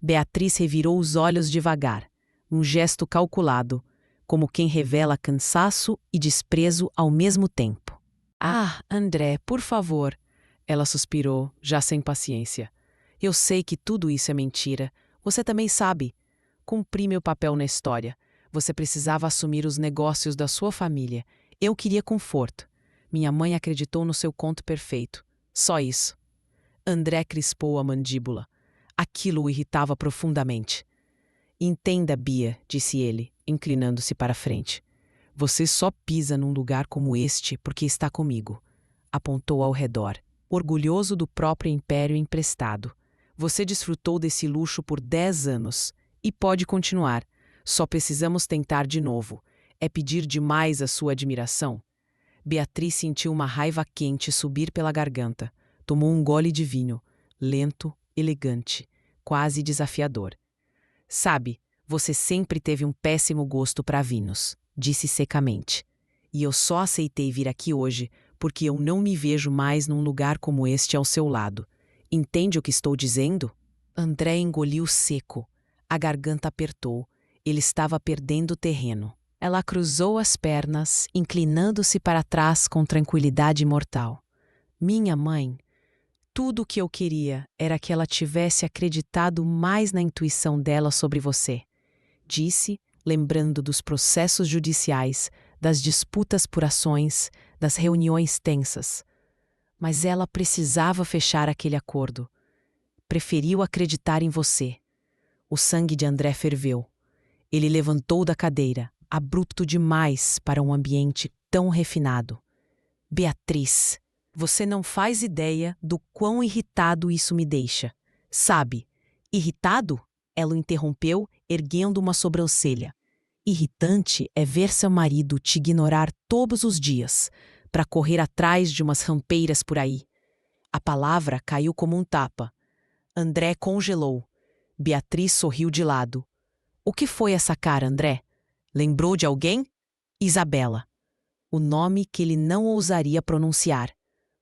Beatriz revirou os olhos devagar, um gesto calculado, como quem revela cansaço e desprezo ao mesmo tempo. Ah, André, por favor, ela suspirou, já sem paciência. Eu sei que tudo isso é mentira. Você também sabe. Cumpri meu papel na história. Você precisava assumir os negócios da sua família. Eu queria conforto. Minha mãe acreditou no seu conto perfeito. Só isso. André crispou a mandíbula. Aquilo o irritava profundamente. Entenda, Bia, disse ele, inclinando-se para a frente. Você só pisa num lugar como este porque está comigo. Apontou ao redor, orgulhoso do próprio império emprestado. Você desfrutou desse luxo por 10 anos. E pode continuar. Só precisamos tentar de novo. É pedir demais a sua admiração? Beatriz sentiu uma raiva quente subir pela garganta. Tomou um gole de vinho, lento, elegante, quase desafiador. Sabe, você sempre teve um péssimo gosto para vinhos, disse secamente. E eu só aceitei vir aqui hoje porque eu não me vejo mais num lugar como este ao seu lado. Entende o que estou dizendo? André engoliu seco. A garganta apertou. Ele estava perdendo terreno. Ela cruzou as pernas, inclinando-se para trás com tranquilidade mortal. Minha mãe, tudo o que eu queria era que ela tivesse acreditado mais na intuição dela sobre você, disse, lembrando dos processos judiciais, das disputas por ações, das reuniões tensas. Mas ela precisava fechar aquele acordo. Preferiu acreditar em você. O sangue de André ferveu. Ele levantou da cadeira, abrupto demais para um ambiente tão refinado. Beatriz, você não faz ideia do quão irritado isso me deixa. Sabe, irritado? Ela o interrompeu, erguendo uma sobrancelha. Irritante é ver seu marido te ignorar todos os dias, para correr atrás de umas rampeiras por aí. A palavra caiu como um tapa. André congelou. Beatriz sorriu de lado. O que foi essa cara, André? Lembrou de alguém? Isabela. O nome que ele não ousaria pronunciar.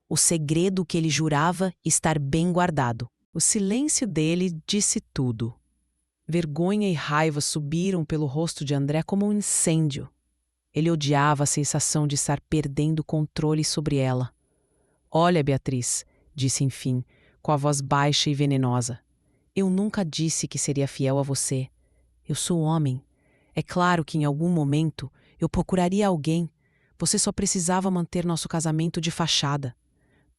O segredo que ele jurava estar bem guardado. O silêncio dele disse tudo. Vergonha e raiva subiram pelo rosto de André como um incêndio. Ele odiava a sensação de estar perdendo o controle sobre ela. Olha, Beatriz, disse enfim, com a voz baixa e venenosa. Eu nunca disse que seria fiel a você. Eu sou homem. É claro que em algum momento eu procuraria alguém. Você só precisava manter nosso casamento de fachada.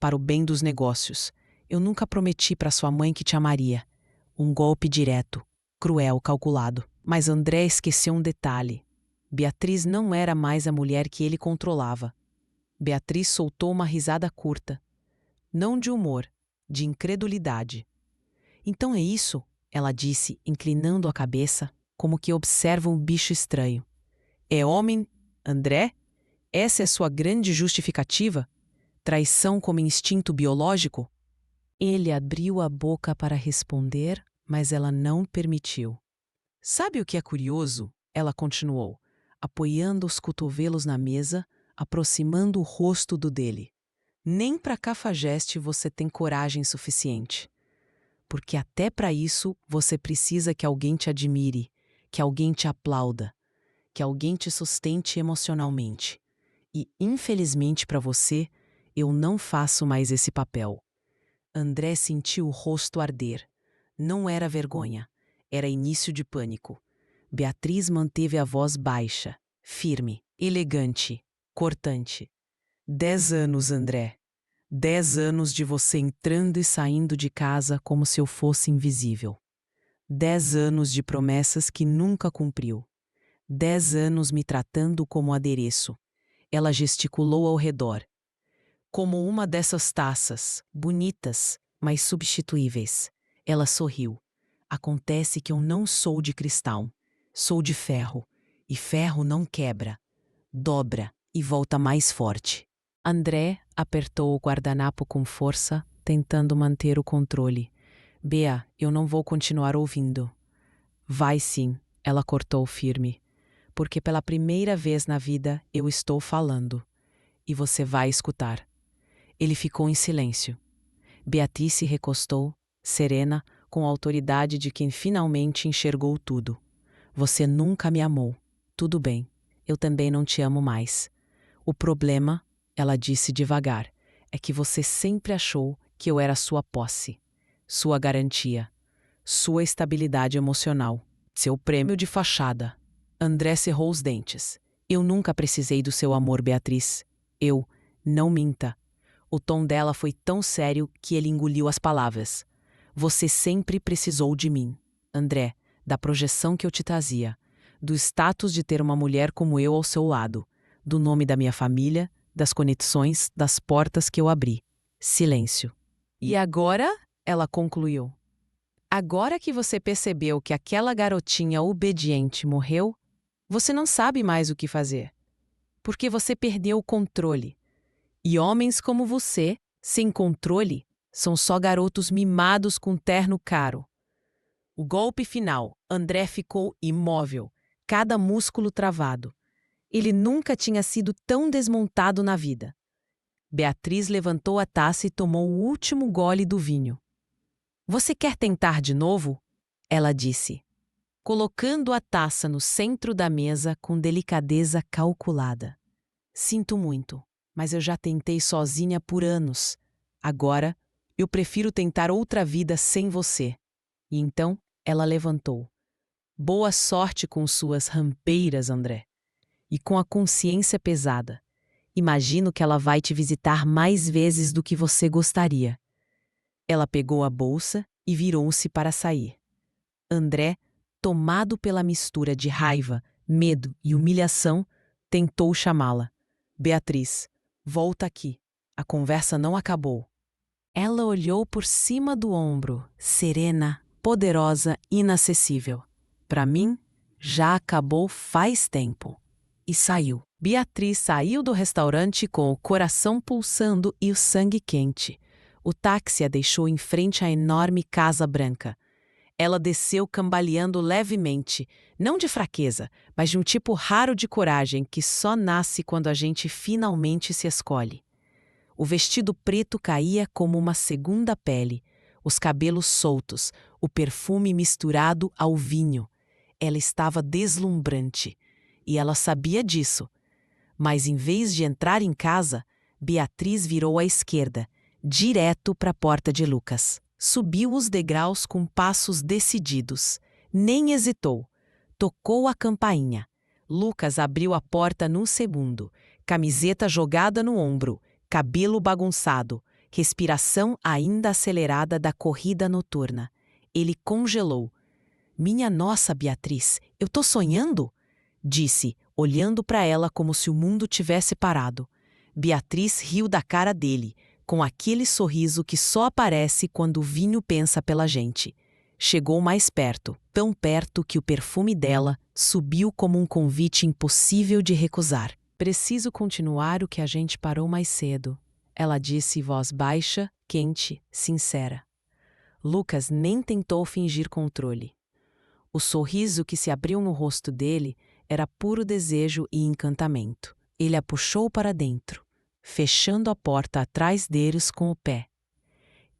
Para o bem dos negócios. Eu nunca prometi para sua mãe que te amaria. Um golpe direto, cruel, calculado. Mas André esqueceu um detalhe. Beatriz não era mais a mulher que ele controlava. Beatriz soltou uma risada curta. Não de humor, de incredulidade. Então é isso, ela disse, inclinando a cabeça, como que observa um bicho estranho. É homem, André? Essa é sua grande justificativa? Traição como instinto biológico? Ele abriu a boca para responder, mas ela não permitiu. Sabe o que é curioso? Ela continuou, apoiando os cotovelos na mesa, aproximando o rosto do dele. Nem para cafajeste você tem coragem suficiente. Porque até para isso você precisa que alguém te admire, que alguém te aplauda, que alguém te sustente emocionalmente. E, infelizmente para você, eu não faço mais esse papel. André sentiu o rosto arder. Não era vergonha, era início de pânico. Beatriz manteve a voz baixa, firme, elegante, cortante. 10 anos, André. 10 anos de você entrando e saindo de casa como se eu fosse invisível. 10 anos de promessas que nunca cumpriu. 10 anos me tratando como adereço. Ela gesticulou ao redor. Como uma dessas taças, bonitas, mas substituíveis. Ela sorriu. Acontece que eu não sou de cristal. Sou de ferro. E ferro não quebra. Dobra e volta mais forte. André apertou o guardanapo com força, tentando manter o controle. Bea, eu não vou continuar ouvindo. Vai sim, ela cortou firme. Porque pela primeira vez na vida eu estou falando. E você vai escutar. Ele ficou em silêncio. Beatriz se recostou, serena, com a autoridade de quem finalmente enxergou tudo. Você nunca me amou. Tudo bem, eu também não te amo mais. O problema, ela disse devagar, é que você sempre achou que eu era sua posse, sua garantia, sua estabilidade emocional, seu prêmio de fachada. André cerrou os dentes. Eu nunca precisei do seu amor, Beatriz. Não minta. O tom dela foi tão sério que ele engoliu as palavras. Você sempre precisou de mim, André, da projeção que eu te trazia, do status de ter uma mulher como eu ao seu lado, do nome da minha família, das conexões, das portas que eu abri. Silêncio. E agora? Ela concluiu. Agora que você percebeu que aquela garotinha obediente morreu, você não sabe mais o que fazer. Porque você perdeu o controle. E homens como você, sem controle, são só garotos mimados com terno caro. O golpe final, André ficou imóvel, cada músculo travado. Ele nunca tinha sido tão desmontado na vida. Beatriz levantou a taça e tomou o último gole do vinho. Você quer tentar de novo? Ela disse, colocando a taça no centro da mesa com delicadeza calculada. Sinto muito. Mas eu já tentei sozinha por anos. Agora, eu prefiro tentar outra vida sem você. E então, ela levantou. Boa sorte com suas rampeiras, André. E com a consciência pesada. Imagino que ela vai te visitar mais vezes do que você gostaria. Ela pegou a bolsa e virou-se para sair. André, tomado pela mistura de raiva, medo e humilhação, tentou chamá-la. Beatriz. Volta aqui. A conversa não acabou. Ela olhou por cima do ombro, serena, poderosa, inacessível. Para mim, já acabou faz tempo. E saiu. Beatriz saiu do restaurante com o coração pulsando e o sangue quente. O táxi a deixou em frente à enorme Casa Branca. Ela desceu cambaleando levemente, não de fraqueza, mas de um tipo raro de coragem que só nasce quando a gente finalmente se escolhe. O vestido preto caía como uma segunda pele, os cabelos soltos, o perfume misturado ao vinho. Ela estava deslumbrante, e ela sabia disso. Mas em vez de entrar em casa, Beatriz virou à esquerda, direto para a porta de Lucas. Subiu os degraus com passos decididos. Nem hesitou. Tocou a campainha. Lucas abriu a porta num segundo. Camiseta jogada no ombro, cabelo bagunçado, respiração ainda acelerada da corrida noturna. Ele congelou. Minha nossa, Beatriz, eu tô sonhando? Disse, olhando para ela como se o mundo tivesse parado. Beatriz riu da cara dele, com aquele sorriso que só aparece quando o vinho pensa pela gente. Chegou mais perto, tão perto que o perfume dela subiu como um convite impossível de recusar. Preciso continuar o que a gente parou mais cedo, ela disse em voz baixa, quente, sincera. Lucas nem tentou fingir controle. O sorriso que se abriu no rosto dele era puro desejo e encantamento. Ele a puxou para dentro, fechando a porta atrás deles com o pé,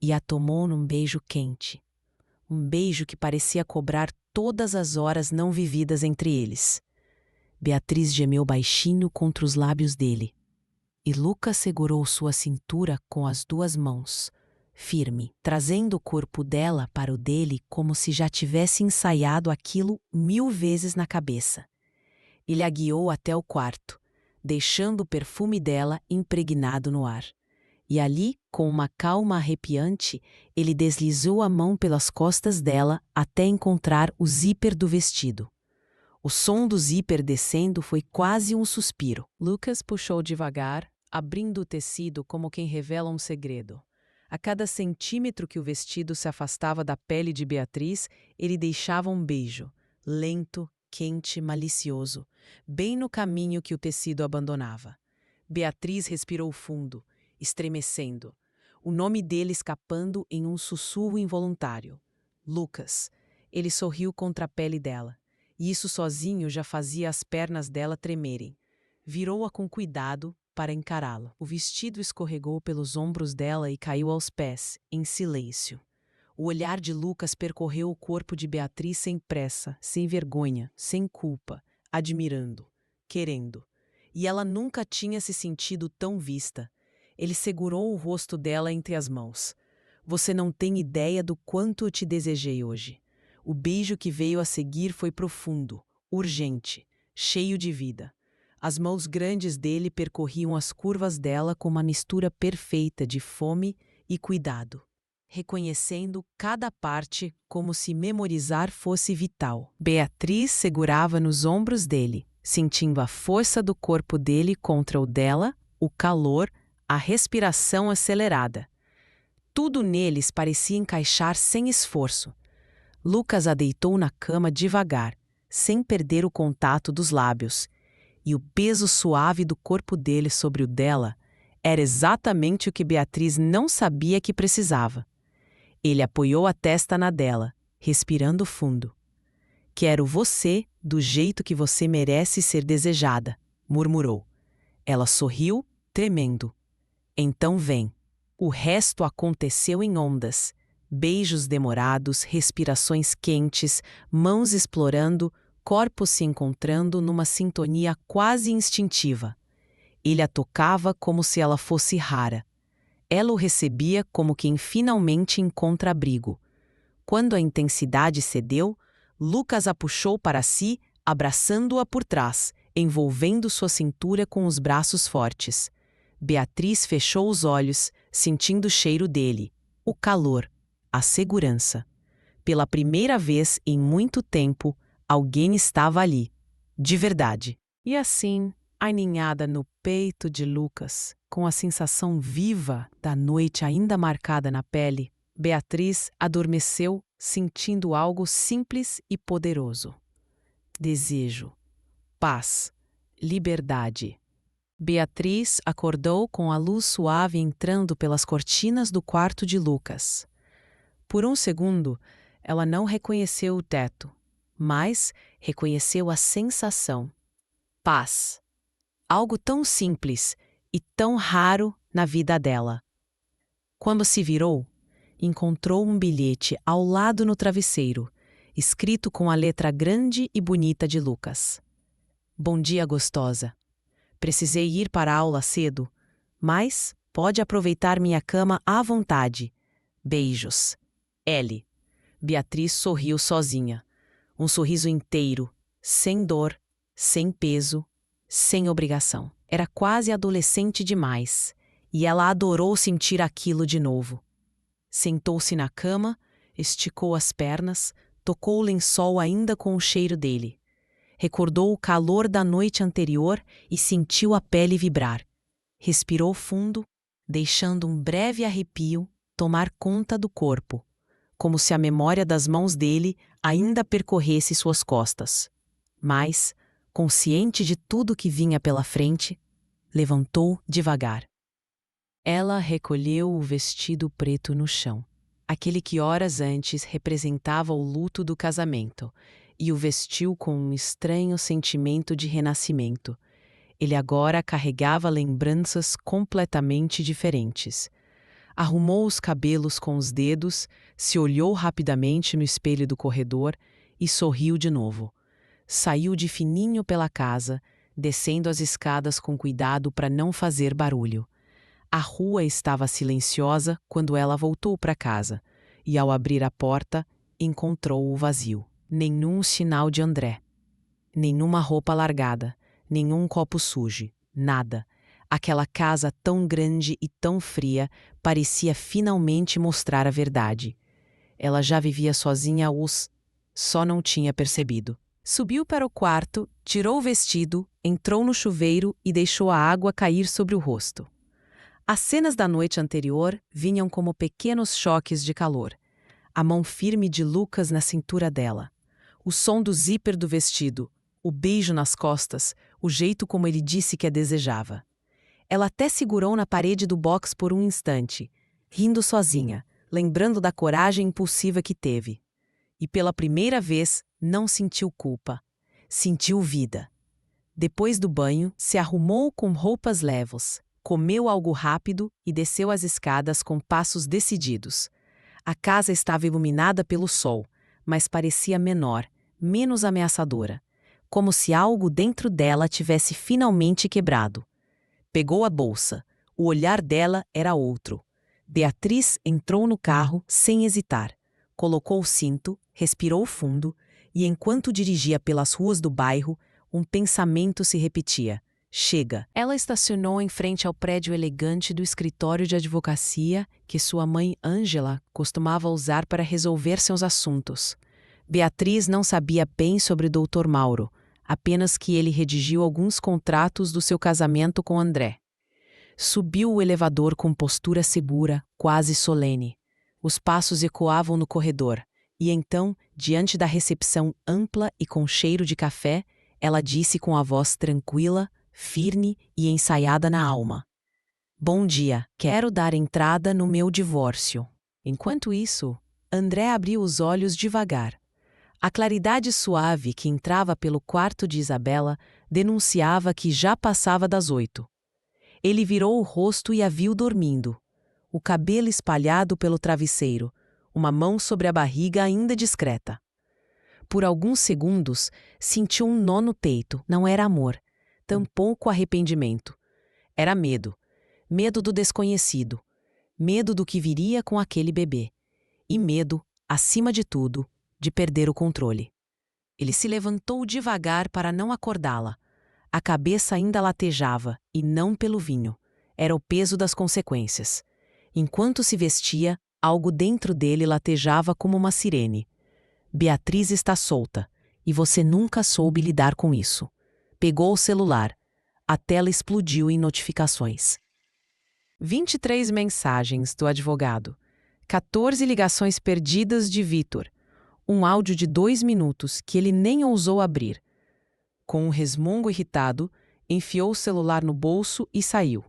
e a tomou num beijo quente. Um beijo que parecia cobrar todas as horas não vividas entre eles. Beatriz gemeu baixinho contra os lábios dele, e Lucas segurou sua cintura com as duas mãos, firme, trazendo o corpo dela para o dele como se já tivesse ensaiado aquilo 1000 vezes na cabeça. Ele a guiou até o quarto, deixando o perfume dela impregnado no ar. E ali, com uma calma arrepiante, ele deslizou a mão pelas costas dela até encontrar o zíper do vestido. O som do zíper descendo foi quase um suspiro. Lucas puxou devagar, abrindo o tecido como quem revela um segredo. A cada centímetro que o vestido se afastava da pele de Beatriz, ele deixava um beijo, lento, quente, malicioso, bem no caminho que o tecido abandonava. Beatriz respirou fundo, estremecendo, o nome dele escapando em um sussurro involuntário. Lucas. Ele sorriu contra a pele dela, e isso sozinho já fazia as pernas dela tremerem. Virou-a com cuidado para encará-lo. O vestido escorregou pelos ombros dela e caiu aos pés, em silêncio. O olhar de Lucas percorreu o corpo de Beatriz sem pressa, sem vergonha, sem culpa, admirando, querendo. E ela nunca tinha se sentido tão vista. Ele segurou o rosto dela entre as mãos. Você não tem ideia do quanto eu te desejei hoje. O beijo que veio a seguir foi profundo, urgente, cheio de vida. As mãos grandes dele percorriam as curvas dela com uma mistura perfeita de fome e cuidado, reconhecendo cada parte como se memorizar fosse vital. Beatriz segurava nos ombros dele, sentindo a força do corpo dele contra o dela, o calor, a respiração acelerada. Tudo neles parecia encaixar sem esforço. Lucas a deitou na cama devagar, sem perder o contato dos lábios, e o peso suave do corpo dele sobre o dela era exatamente o que Beatriz não sabia que precisava. Ele apoiou a testa na dela, respirando fundo. Quero você do jeito que você merece ser desejada, murmurou. Ela sorriu, tremendo. Então vem. O resto aconteceu em ondas. Beijos demorados, respirações quentes, mãos explorando, corpos se encontrando numa sintonia quase instintiva. Ele a tocava como se ela fosse rara. Ela o recebia como quem finalmente encontra abrigo. Quando a intensidade cedeu, Lucas a puxou para si, abraçando-a por trás, envolvendo sua cintura com os braços fortes. Beatriz fechou os olhos, sentindo o cheiro dele, o calor, a segurança. Pela primeira vez em muito tempo, alguém estava ali, de verdade. E assim, aninhada no peito de Lucas, com a sensação viva da noite ainda marcada na pele, Beatriz adormeceu sentindo algo simples e poderoso. Desejo, paz, liberdade. Beatriz acordou com a luz suave entrando pelas cortinas do quarto de Lucas. Por um segundo, ela não reconheceu o teto, mas reconheceu a sensação. Paz. Algo tão simples e tão raro na vida dela. Quando se virou, encontrou um bilhete ao lado no travesseiro, escrito com a letra grande e bonita de Lucas. Bom dia, gostosa. Precisei ir para a aula cedo, mas pode aproveitar minha cama à vontade. Beijos. L. Beatriz sorriu sozinha. Um sorriso inteiro, sem dor, sem peso, sem obrigação. Era quase adolescente demais, e ela adorou sentir aquilo de novo. Sentou-se na cama, esticou as pernas, tocou o lençol ainda com o cheiro dele. Recordou o calor da noite anterior e sentiu a pele vibrar. Respirou fundo, deixando um breve arrepio tomar conta do corpo, como se a memória das mãos dele ainda percorresse suas costas. Mas, consciente de tudo que vinha pela frente, levantou devagar. Ela recolheu o vestido preto no chão, aquele que horas antes representava o luto do casamento, e o vestiu com um estranho sentimento de renascimento. Ele agora carregava lembranças completamente diferentes. Arrumou os cabelos com os dedos, se olhou rapidamente no espelho do corredor e sorriu de novo. Saiu de fininho pela casa, descendo as escadas com cuidado para não fazer barulho. A rua estava silenciosa quando ela voltou para casa, e ao abrir a porta, encontrou-o vazio. Nenhum sinal de André. Nenhuma roupa largada, nenhum copo sujo, nada. Aquela casa tão grande e tão fria parecia finalmente mostrar a verdade. Ela já vivia sozinha só não tinha percebido. Subiu para o quarto, tirou o vestido, entrou no chuveiro e deixou a água cair sobre o rosto. As cenas da noite anterior vinham como pequenos choques de calor. A mão firme de Lucas na cintura dela. O som do zíper do vestido, o beijo nas costas, o jeito como ele disse que a desejava. Ela até segurou na parede do box por um instante, rindo sozinha, lembrando da coragem impulsiva que teve. E pela primeira vez, não sentiu culpa. Sentiu vida. Depois do banho, se arrumou com roupas leves, comeu algo rápido e desceu as escadas com passos decididos. A casa estava iluminada pelo sol, mas parecia menor, menos ameaçadora, como se algo dentro dela tivesse finalmente quebrado. Pegou a bolsa. O olhar dela era outro. Beatriz entrou no carro sem hesitar. Colocou o cinto, respirou fundo, e enquanto dirigia pelas ruas do bairro, um pensamento se repetia. Chega. Ela estacionou em frente ao prédio elegante do escritório de advocacia que sua mãe Ângela costumava usar para resolver seus assuntos. Beatriz não sabia bem sobre o Dr. Mauro, apenas que ele redigiu alguns contratos do seu casamento com André. Subiu o elevador com postura segura, quase solene. Os passos ecoavam no corredor, e então, diante da recepção ampla e com cheiro de café, ela disse com a voz tranquila, firme e ensaiada na alma: Bom dia, quero dar entrada no meu divórcio. Enquanto isso, André abriu os olhos devagar. A claridade suave que entrava pelo quarto de Isabela denunciava que já passava das 8. Ele virou o rosto e a viu dormindo. O cabelo espalhado pelo travesseiro, uma mão sobre a barriga ainda discreta. Por alguns segundos, sentiu um nó no peito. Não era amor, tampouco arrependimento. Era medo. Medo do desconhecido. Medo do que viria com aquele bebê. E medo, acima de tudo, de perder o controle. Ele se levantou devagar para não acordá-la. A cabeça ainda latejava, e não pelo vinho. Era o peso das consequências. Enquanto se vestia, algo dentro dele latejava como uma sirene. Beatriz está solta, e você nunca soube lidar com isso. Pegou o celular. A tela explodiu em notificações. 23 mensagens do advogado. 14 ligações perdidas de Vitor. Um áudio de 2 minutos que ele nem ousou abrir. Com um resmungo irritado, enfiou o celular no bolso e saiu.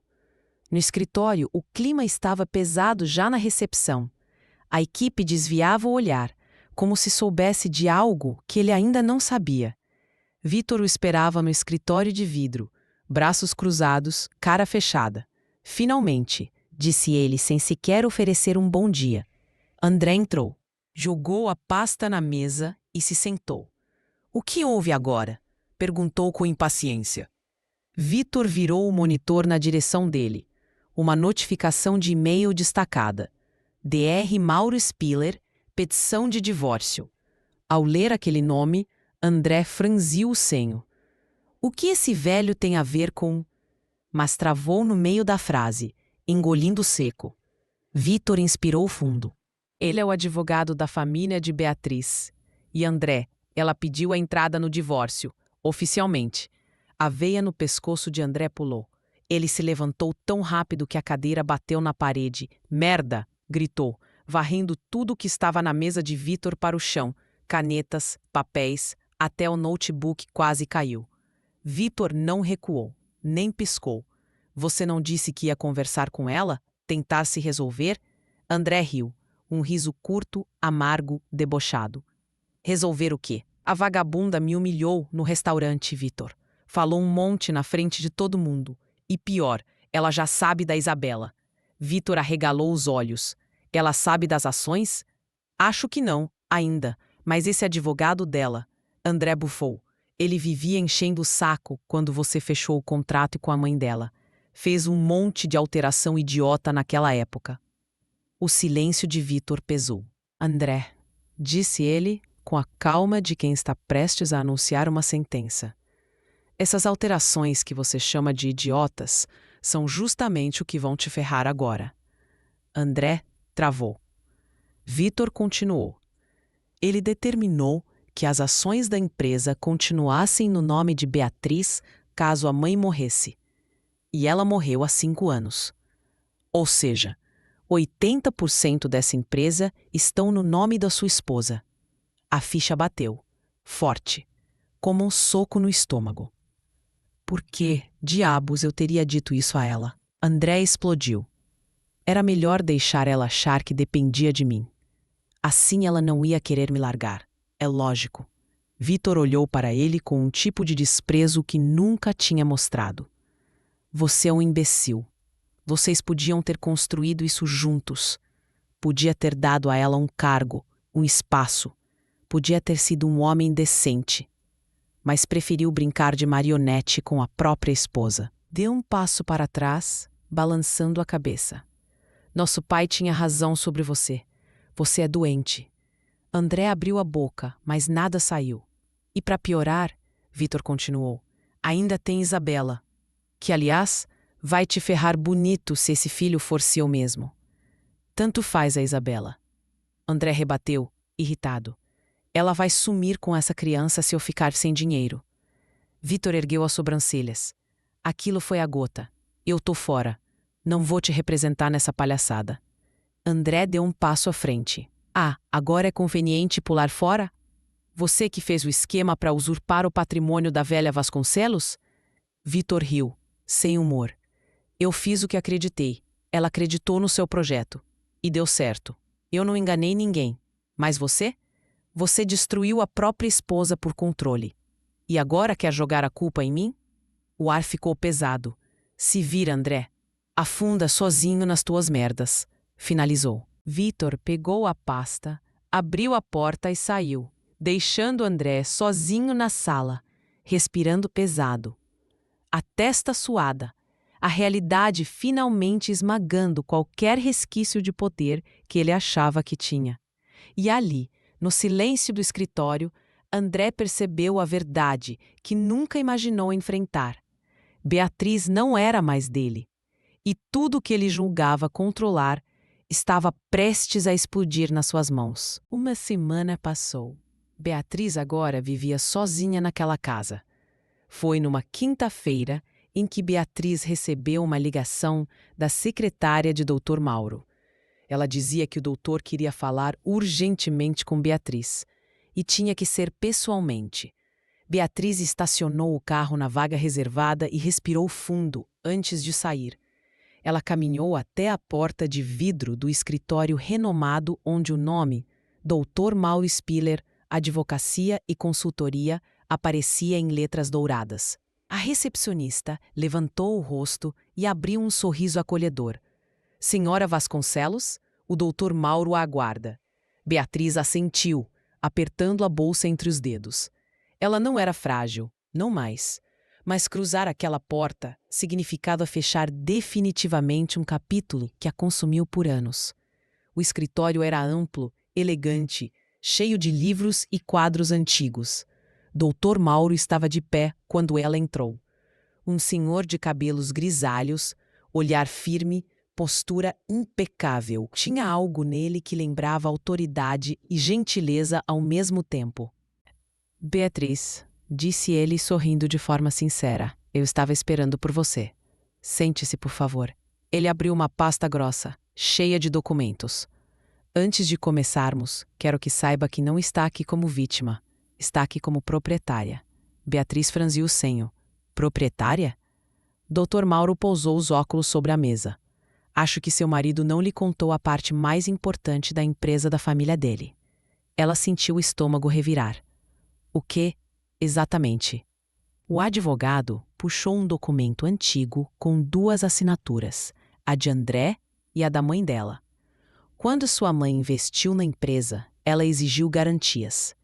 No escritório, o clima estava pesado já na recepção. A equipe desviava o olhar, como se soubesse de algo que ele ainda não sabia. Vitor o esperava no escritório de vidro, braços cruzados, cara fechada. Finalmente, disse ele sem sequer oferecer um bom dia. André entrou. Jogou a pasta na mesa e se sentou. O que houve agora? Perguntou com impaciência. Vitor virou o monitor na direção dele. Uma notificação de e-mail destacada. Dr. Mauro Spiller, petição de divórcio. Ao ler aquele nome, André franziu o senho. O que esse velho tem a ver com... Mas travou no meio da frase, engolindo seco. Vitor inspirou fundo. Ele é o advogado da família de Beatriz. E André, ela pediu a entrada no divórcio. Oficialmente. A veia no pescoço de André pulou. Ele se levantou tão rápido que a cadeira bateu na parede. Merda! Gritou, varrendo tudo que estava na mesa de Vitor para o chão. Canetas, papéis, até o notebook quase caiu. Vitor não recuou, nem piscou. Você não disse que ia conversar com ela? Tentar se resolver? André riu, um riso curto, amargo, debochado. Resolver o quê? A vagabunda me humilhou no restaurante, Vitor. Falou um monte na frente de todo mundo. E pior, ela já sabe da Isabela. Vitor arregalou os olhos. Ela sabe das ações? Acho que não, ainda. Mas esse advogado dela, André bufou. Ele vivia enchendo o saco quando você fechou o contrato com a mãe dela. Fez um monte de alteração idiota naquela época. O silêncio de Vitor pesou. André, disse ele, com a calma de quem está prestes a anunciar uma sentença. Essas alterações que você chama de idiotas são justamente o que vão te ferrar agora. André travou. Vitor continuou. Ele determinou que as ações da empresa continuassem no nome de Beatriz caso a mãe morresse. E ela morreu há 5 anos. Ou seja, 80% dessa empresa estão no nome da sua esposa. A ficha bateu, forte, como um soco no estômago. Por que, diabos, eu teria dito isso a ela? André explodiu. Era melhor deixar ela achar que dependia de mim. Assim ela não ia querer me largar. É lógico. Vitor olhou para ele com um tipo de desprezo que nunca tinha mostrado. Você é um imbecil. Vocês podiam ter construído isso juntos. Podia ter dado a ela um cargo, um espaço. Podia ter sido um homem decente. Mas preferiu brincar de marionete com a própria esposa. Deu um passo para trás, balançando a cabeça. Nosso pai tinha razão sobre você. Você é doente. André abriu a boca, mas nada saiu. E para piorar, Vitor continuou, ainda tem Isabela, que, aliás, vai te ferrar bonito se esse filho for seu mesmo. Tanto faz a Isabela. André rebateu, irritado. Ela vai sumir com essa criança se eu ficar sem dinheiro. Vitor ergueu as sobrancelhas. Aquilo foi a gota. Eu tô fora. Não vou te representar nessa palhaçada. André deu um passo à frente. Ah, agora é conveniente pular fora? Você que fez o esquema para usurpar o patrimônio da velha Vasconcelos? Vitor riu, sem humor. Eu fiz o que acreditei. Ela acreditou no seu projeto. E deu certo. Eu não enganei ninguém. Mas você? Você destruiu a própria esposa por controle. E agora quer jogar a culpa em mim? O ar ficou pesado. Se vira, André. Afunda sozinho nas tuas merdas. Finalizou. Vitor pegou a pasta, abriu a porta e saiu, deixando André sozinho na sala, respirando pesado. A testa suada, a realidade finalmente esmagando qualquer resquício de poder que ele achava que tinha. E ali, no silêncio do escritório, André percebeu a verdade que nunca imaginou enfrentar. Beatriz não era mais dele. E tudo que ele julgava controlar estava prestes a explodir nas suas mãos. Uma semana passou. Beatriz agora vivia sozinha naquela casa. Foi numa quinta-feira em que Beatriz recebeu uma ligação da secretária de Dr. Mauro. Ela dizia que o doutor queria falar urgentemente com Beatriz e tinha que ser pessoalmente. Beatriz estacionou o carro na vaga reservada e respirou fundo antes de sair. Ela caminhou até a porta de vidro do escritório renomado onde o nome Dr. Mauro Spiller, Advocacia e Consultoria aparecia em letras douradas. A recepcionista levantou o rosto e abriu um sorriso acolhedor. Senhora Vasconcelos, o Dr. Mauro a aguarda. Beatriz assentiu, apertando a bolsa entre os dedos. Ela não era frágil, não mais. Mas cruzar aquela porta significava fechar definitivamente um capítulo que a consumiu por anos. O escritório era amplo, elegante, cheio de livros e quadros antigos. Dr. Mauro estava de pé quando ela entrou. Um senhor de cabelos grisalhos, olhar firme, postura impecável. Tinha algo nele que lembrava autoridade e gentileza ao mesmo tempo. Beatriz, disse ele sorrindo de forma sincera. Eu estava esperando por você. Sente-se, por favor. Ele abriu uma pasta grossa, cheia de documentos. Antes de começarmos, quero que saiba que não está aqui como vítima. Está aqui como proprietária. Beatriz franziu o senho. Proprietária? Dr. Mauro pousou os óculos sobre a mesa. Acho que seu marido não lhe contou a parte mais importante da empresa da família dele. Ela sentiu o estômago revirar. O que, exatamente? O advogado puxou um documento antigo com 2 assinaturas, a de André e a da mãe dela. Quando sua mãe investiu na empresa, ela exigiu garantias.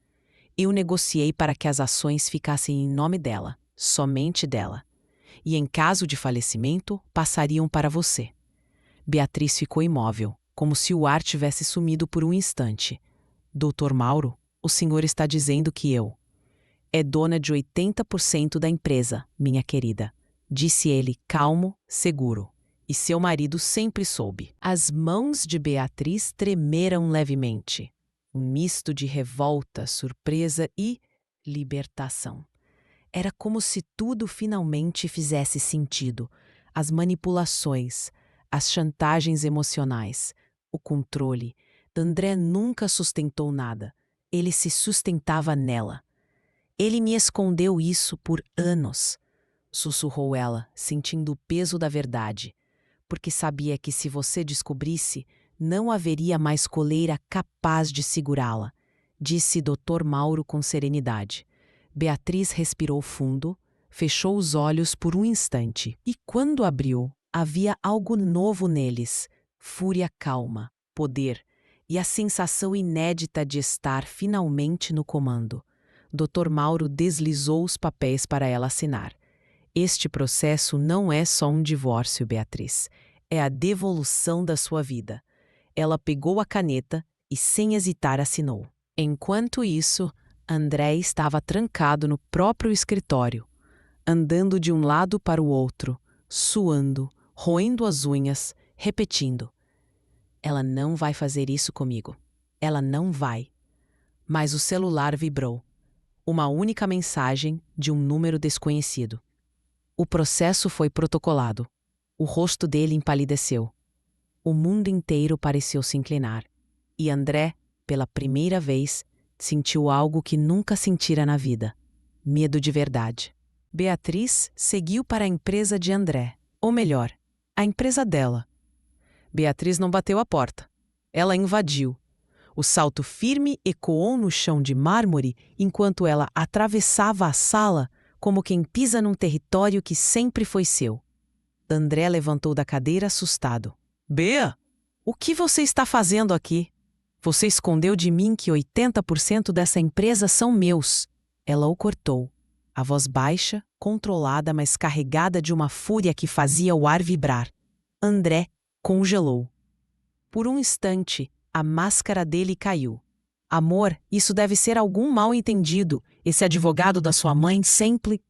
Eu negociei para que as ações ficassem em nome dela, somente dela. E em caso de falecimento, passariam para você. Beatriz ficou imóvel, como se o ar tivesse sumido por um instante. Doutor Mauro, o senhor está dizendo que eu... É dona de 80% da empresa, minha querida, disse ele, calmo, seguro. E seu marido sempre soube. As mãos de Beatriz tremeram levemente. Um misto de revolta, surpresa e libertação. Era como se tudo finalmente fizesse sentido. As manipulações, as chantagens emocionais, o controle. André nunca sustentou nada. Ele se sustentava nela. Ele me escondeu isso por anos, sussurrou ela, sentindo o peso da verdade, porque sabia que se você descobrisse, não haveria mais coleira capaz de segurá-la, disse Dr. Mauro com serenidade. Beatriz respirou fundo, fechou os olhos por um instante, e quando abriu, havia algo novo neles, fúria calma, poder, e a sensação inédita de estar finalmente no comando. Dr. Mauro deslizou os papéis para ela assinar. Este processo não é só um divórcio, Beatriz. É a devolução da sua vida. Ela pegou a caneta e, sem hesitar, assinou. Enquanto isso, André estava trancado no próprio escritório, andando de um lado para o outro, suando, roendo as unhas, repetindo. Ela não vai fazer isso comigo. Ela não vai. Mas o celular vibrou. Uma única mensagem de um número desconhecido. O processo foi protocolado. O rosto dele empalideceu. O mundo inteiro pareceu se inclinar. E André, pela primeira vez, sentiu algo que nunca sentira na vida. Medo de verdade. Beatriz seguiu para a empresa de André. Ou melhor, a empresa dela. Beatriz não bateu a porta. Ela invadiu. O salto firme ecoou no chão de mármore enquanto ela atravessava a sala como quem pisa num território que sempre foi seu. André levantou da cadeira assustado. Bea, o que você está fazendo aqui? Você escondeu de mim que 80% dessa empresa são meus. Ela o cortou. A voz baixa, controlada, mas carregada de uma fúria que fazia o ar vibrar. André congelou. Por um instante, a máscara dele caiu. Amor, isso deve ser algum mal-entendido. Esse advogado da sua mãe sempre...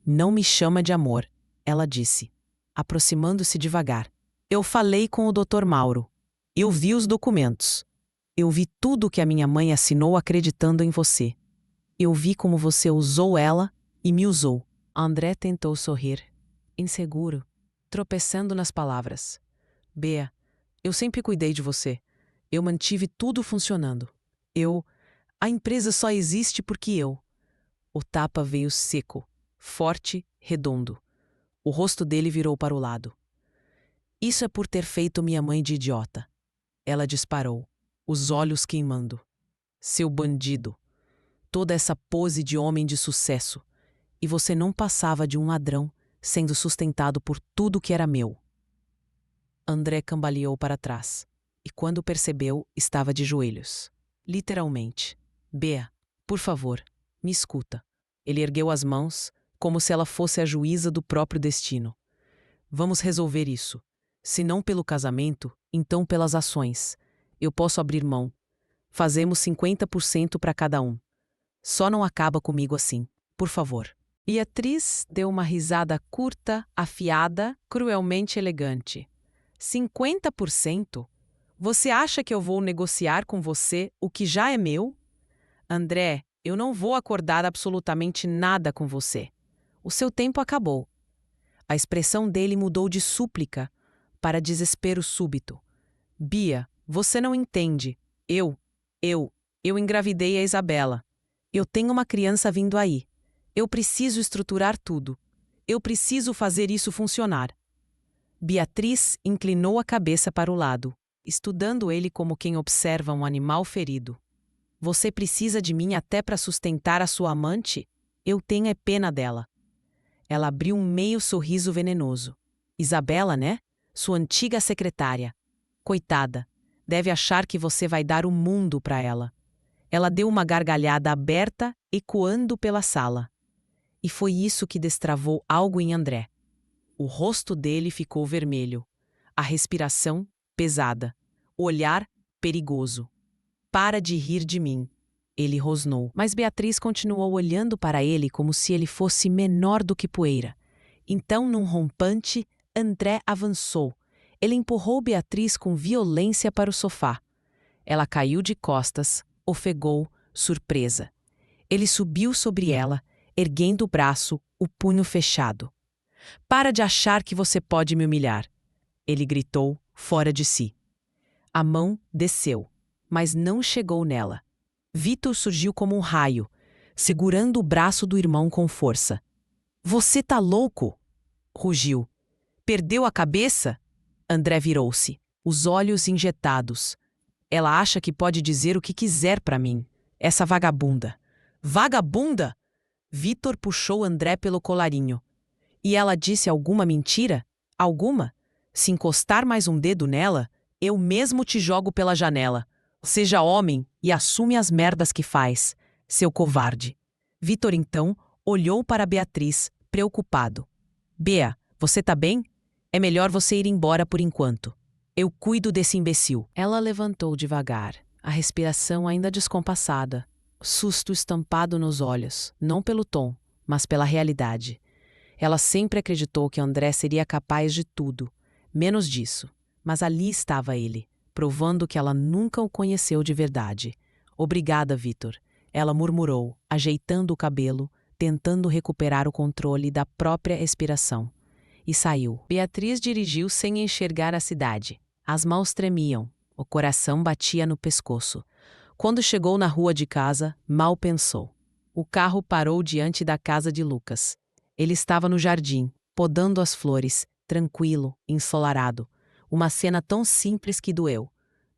Não me chama de amor, ela disse, aproximando-se devagar. Eu falei com o Dr. Mauro. Eu vi os documentos. Eu vi tudo que a minha mãe assinou acreditando em você. Eu vi como você usou ela e me usou. André tentou sorrir, inseguro, tropeçando nas palavras. Bea, eu sempre cuidei de você. Eu mantive tudo funcionando. A empresa só existe porque eu. O tapa veio seco, forte, redondo. O rosto dele virou para o lado. Isso é por ter feito minha mãe de idiota. Ela disparou, os olhos queimando. Seu bandido. Toda essa pose de homem de sucesso. E você não passava de um ladrão, sendo sustentado por tudo que era meu. André cambaleou para trás. E quando percebeu, estava de joelhos. Literalmente. Bea, por favor, me escuta. Ele ergueu as mãos, como se ela fosse a juíza do próprio destino. Vamos resolver isso. Se não pelo casamento, então pelas ações. Eu posso abrir mão. Fazemos 50% para cada um. Só não acaba comigo assim, por favor. Beatriz deu uma risada curta, afiada, cruelmente elegante. 50%? Você acha que eu vou negociar com você o que já é meu? André, Eu não vou acordar absolutamente nada com você. O seu tempo acabou. A expressão dele mudou de súplica para desespero súbito. Bia, você não entende. Eu, eu, eu engravidei a Isabela. Eu tenho uma criança vindo aí. Eu preciso estruturar tudo. Eu preciso fazer isso funcionar. Beatriz inclinou a cabeça para o lado, estudando ele como quem observa um animal ferido. Você precisa de mim até para sustentar a sua amante? Eu tenho é pena dela. Ela abriu um meio sorriso venenoso. Isabela, né? Sua antiga secretária. Coitada, deve achar que você vai dar o mundo para ela. Ela deu uma gargalhada aberta, ecoando pela sala. E foi isso que destravou algo em André. O rosto dele ficou vermelho. A respiração, pesada. O olhar, perigoso. Para de rir de mim. Ele rosnou, mas Beatriz continuou olhando para ele como se ele fosse menor do que poeira. Então, num rompante, André avançou. Ele empurrou Beatriz com violência para o sofá. Ela caiu de costas, ofegou, surpresa. Ele subiu sobre ela, erguendo o braço, o punho fechado. Para de achar que você pode me humilhar. Ele gritou, fora de si. A mão desceu, mas não chegou nela. Vitor surgiu como um raio, segurando o braço do irmão com força. Você tá louco? Rugiu. Perdeu a cabeça? André virou-se, os olhos injetados. Ela acha que pode dizer o que quiser para mim. Essa vagabunda. Vagabunda? Vitor puxou André pelo colarinho. E ela disse alguma mentira? Alguma? Se encostar mais um dedo nela, eu mesmo te jogo pela janela. Seja homem e assume as merdas que faz, seu covarde. Vitor então olhou para Beatriz, preocupado. Bea, você tá bem? É melhor você ir embora por enquanto. Eu cuido desse imbecil. Ela levantou devagar, a respiração ainda descompassada, susto estampado nos olhos, não pelo tom, mas pela realidade. Ela sempre acreditou que André seria capaz de tudo, menos disso. Mas ali estava ele, provando que ela nunca o conheceu de verdade. Obrigada, Vitor. Ela murmurou, ajeitando o cabelo, tentando recuperar o controle da própria respiração. E saiu. Beatriz dirigiu sem enxergar a cidade. As mãos tremiam, o coração batia no pescoço. Quando chegou na rua de casa, mal pensou. O carro parou diante da casa de Lucas. Ele estava no jardim, podando as flores, tranquilo, ensolarado. Uma cena tão simples que doeu,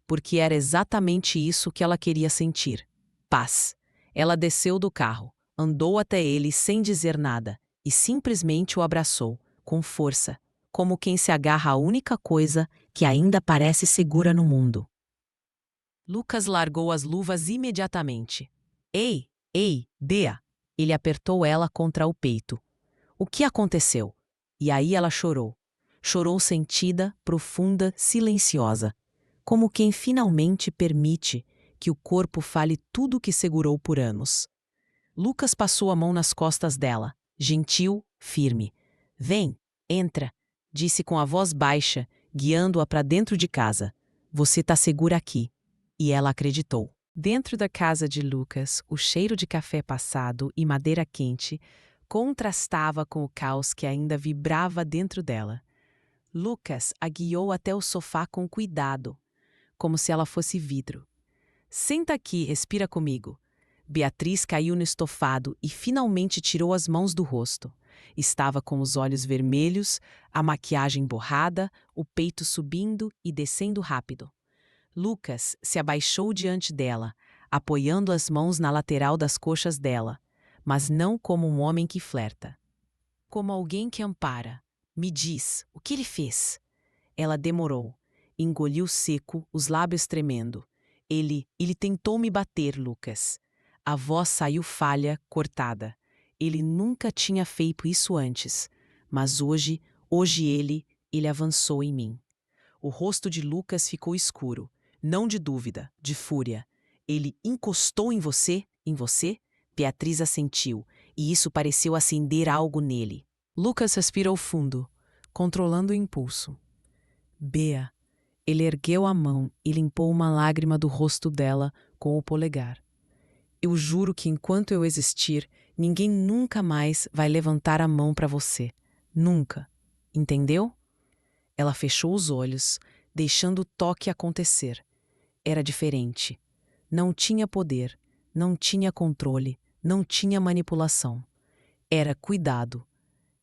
porque era exatamente isso que ela queria sentir. Paz. Ela desceu do carro, andou até ele sem dizer nada e simplesmente o abraçou, com força, como quem se agarra à única coisa que ainda parece segura no mundo. Lucas largou as luvas imediatamente. Ei, ei, Bea! Ele apertou ela contra o peito. O que aconteceu? E aí ela chorou. Chorou sentida, profunda, silenciosa. Como quem finalmente permite que o corpo fale tudo o que segurou por anos. Lucas passou a mão nas costas dela, gentil, firme. Vem, entra, disse com a voz baixa, guiando-a para dentro de casa. Você tá segura aqui. E ela acreditou. Dentro da casa de Lucas, o cheiro de café passado e madeira quente contrastava com o caos que ainda vibrava dentro dela. Lucas a guiou até o sofá com cuidado, como se ela fosse vidro. Senta aqui, respira comigo. Beatriz caiu no estofado e finalmente tirou as mãos do rosto. Estava com os olhos vermelhos, a maquiagem borrada, o peito subindo e descendo rápido. Lucas se abaixou diante dela, apoiando as mãos na lateral das coxas dela, mas não como um homem que flerta. Como alguém que ampara. Me diz, o que ele fez? Ela demorou. Engoliu seco, os lábios tremendo. Ele tentou me bater, Lucas. A voz saiu falha, cortada. Ele nunca tinha feito isso antes. Mas hoje ele avançou em mim. O rosto de Lucas ficou escuro. Não de dúvida, de fúria. Ele encostou em você? Em você? Beatriz assentiu, e isso pareceu acender algo nele. Lucas respirou fundo, controlando o impulso. Bea. Ele ergueu a mão e limpou uma lágrima do rosto dela com o polegar. Eu juro que enquanto eu existir, ninguém nunca mais vai levantar a mão para você. Nunca. Entendeu? Ela fechou os olhos, deixando o toque acontecer. Era diferente. Não tinha poder, não tinha controle, não tinha manipulação. Era cuidado.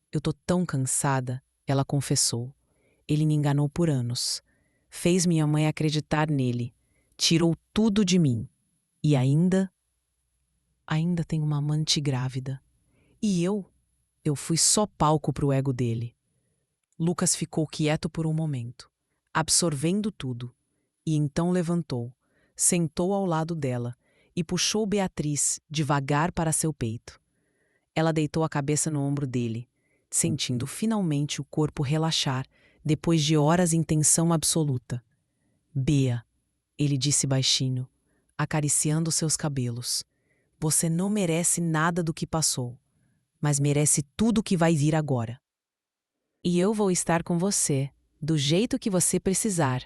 Eu tô tão cansada, ela confessou. Ele me enganou por anos. Fez minha mãe acreditar nele. Tirou tudo de mim. E ainda tem uma amante grávida. E eu fui só palco pro ego dele. Lucas ficou quieto por um momento, absorvendo tudo, e então levantou, sentou ao lado dela e puxou Beatriz devagar para seu peito. Ela deitou a cabeça no ombro dele, sentindo finalmente o corpo relaxar depois de horas em tensão absoluta. Bea, ele disse baixinho, acariciando seus cabelos. Você não merece nada do que passou, mas merece tudo o que vai vir agora. E eu vou estar com você, do jeito que você precisar.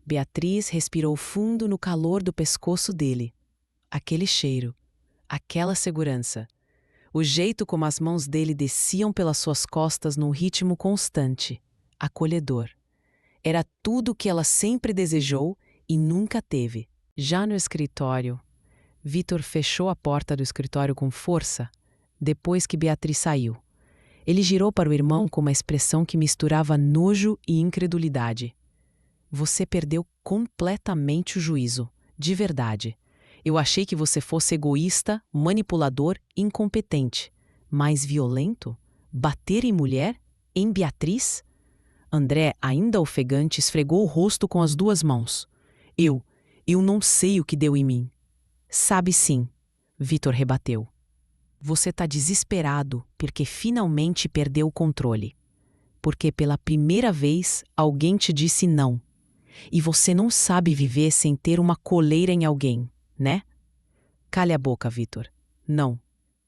Beatriz respirou fundo no calor do pescoço dele. Aquele cheiro, aquela segurança, o jeito como as mãos dele desciam pelas suas costas num ritmo constante, acolhedor. Era tudo o que ela sempre desejou e nunca teve. Já no escritório, Vitor fechou a porta do escritório com força, depois que Beatriz saiu. Ele girou para o irmão com uma expressão que misturava nojo e incredulidade. Você perdeu completamente o juízo, de verdade. Eu achei que você fosse egoísta, manipulador, incompetente. Mas violento? Bater em mulher? Em Beatriz? André, ainda ofegante, esfregou o rosto com as duas mãos. Eu não sei o que deu em mim. Sabe sim, Vitor rebateu. Você tá desesperado porque finalmente perdeu o controle. Porque pela primeira vez alguém te disse não. E você não sabe viver sem ter uma coleira em alguém, né? Calha a boca, Vitor. Não.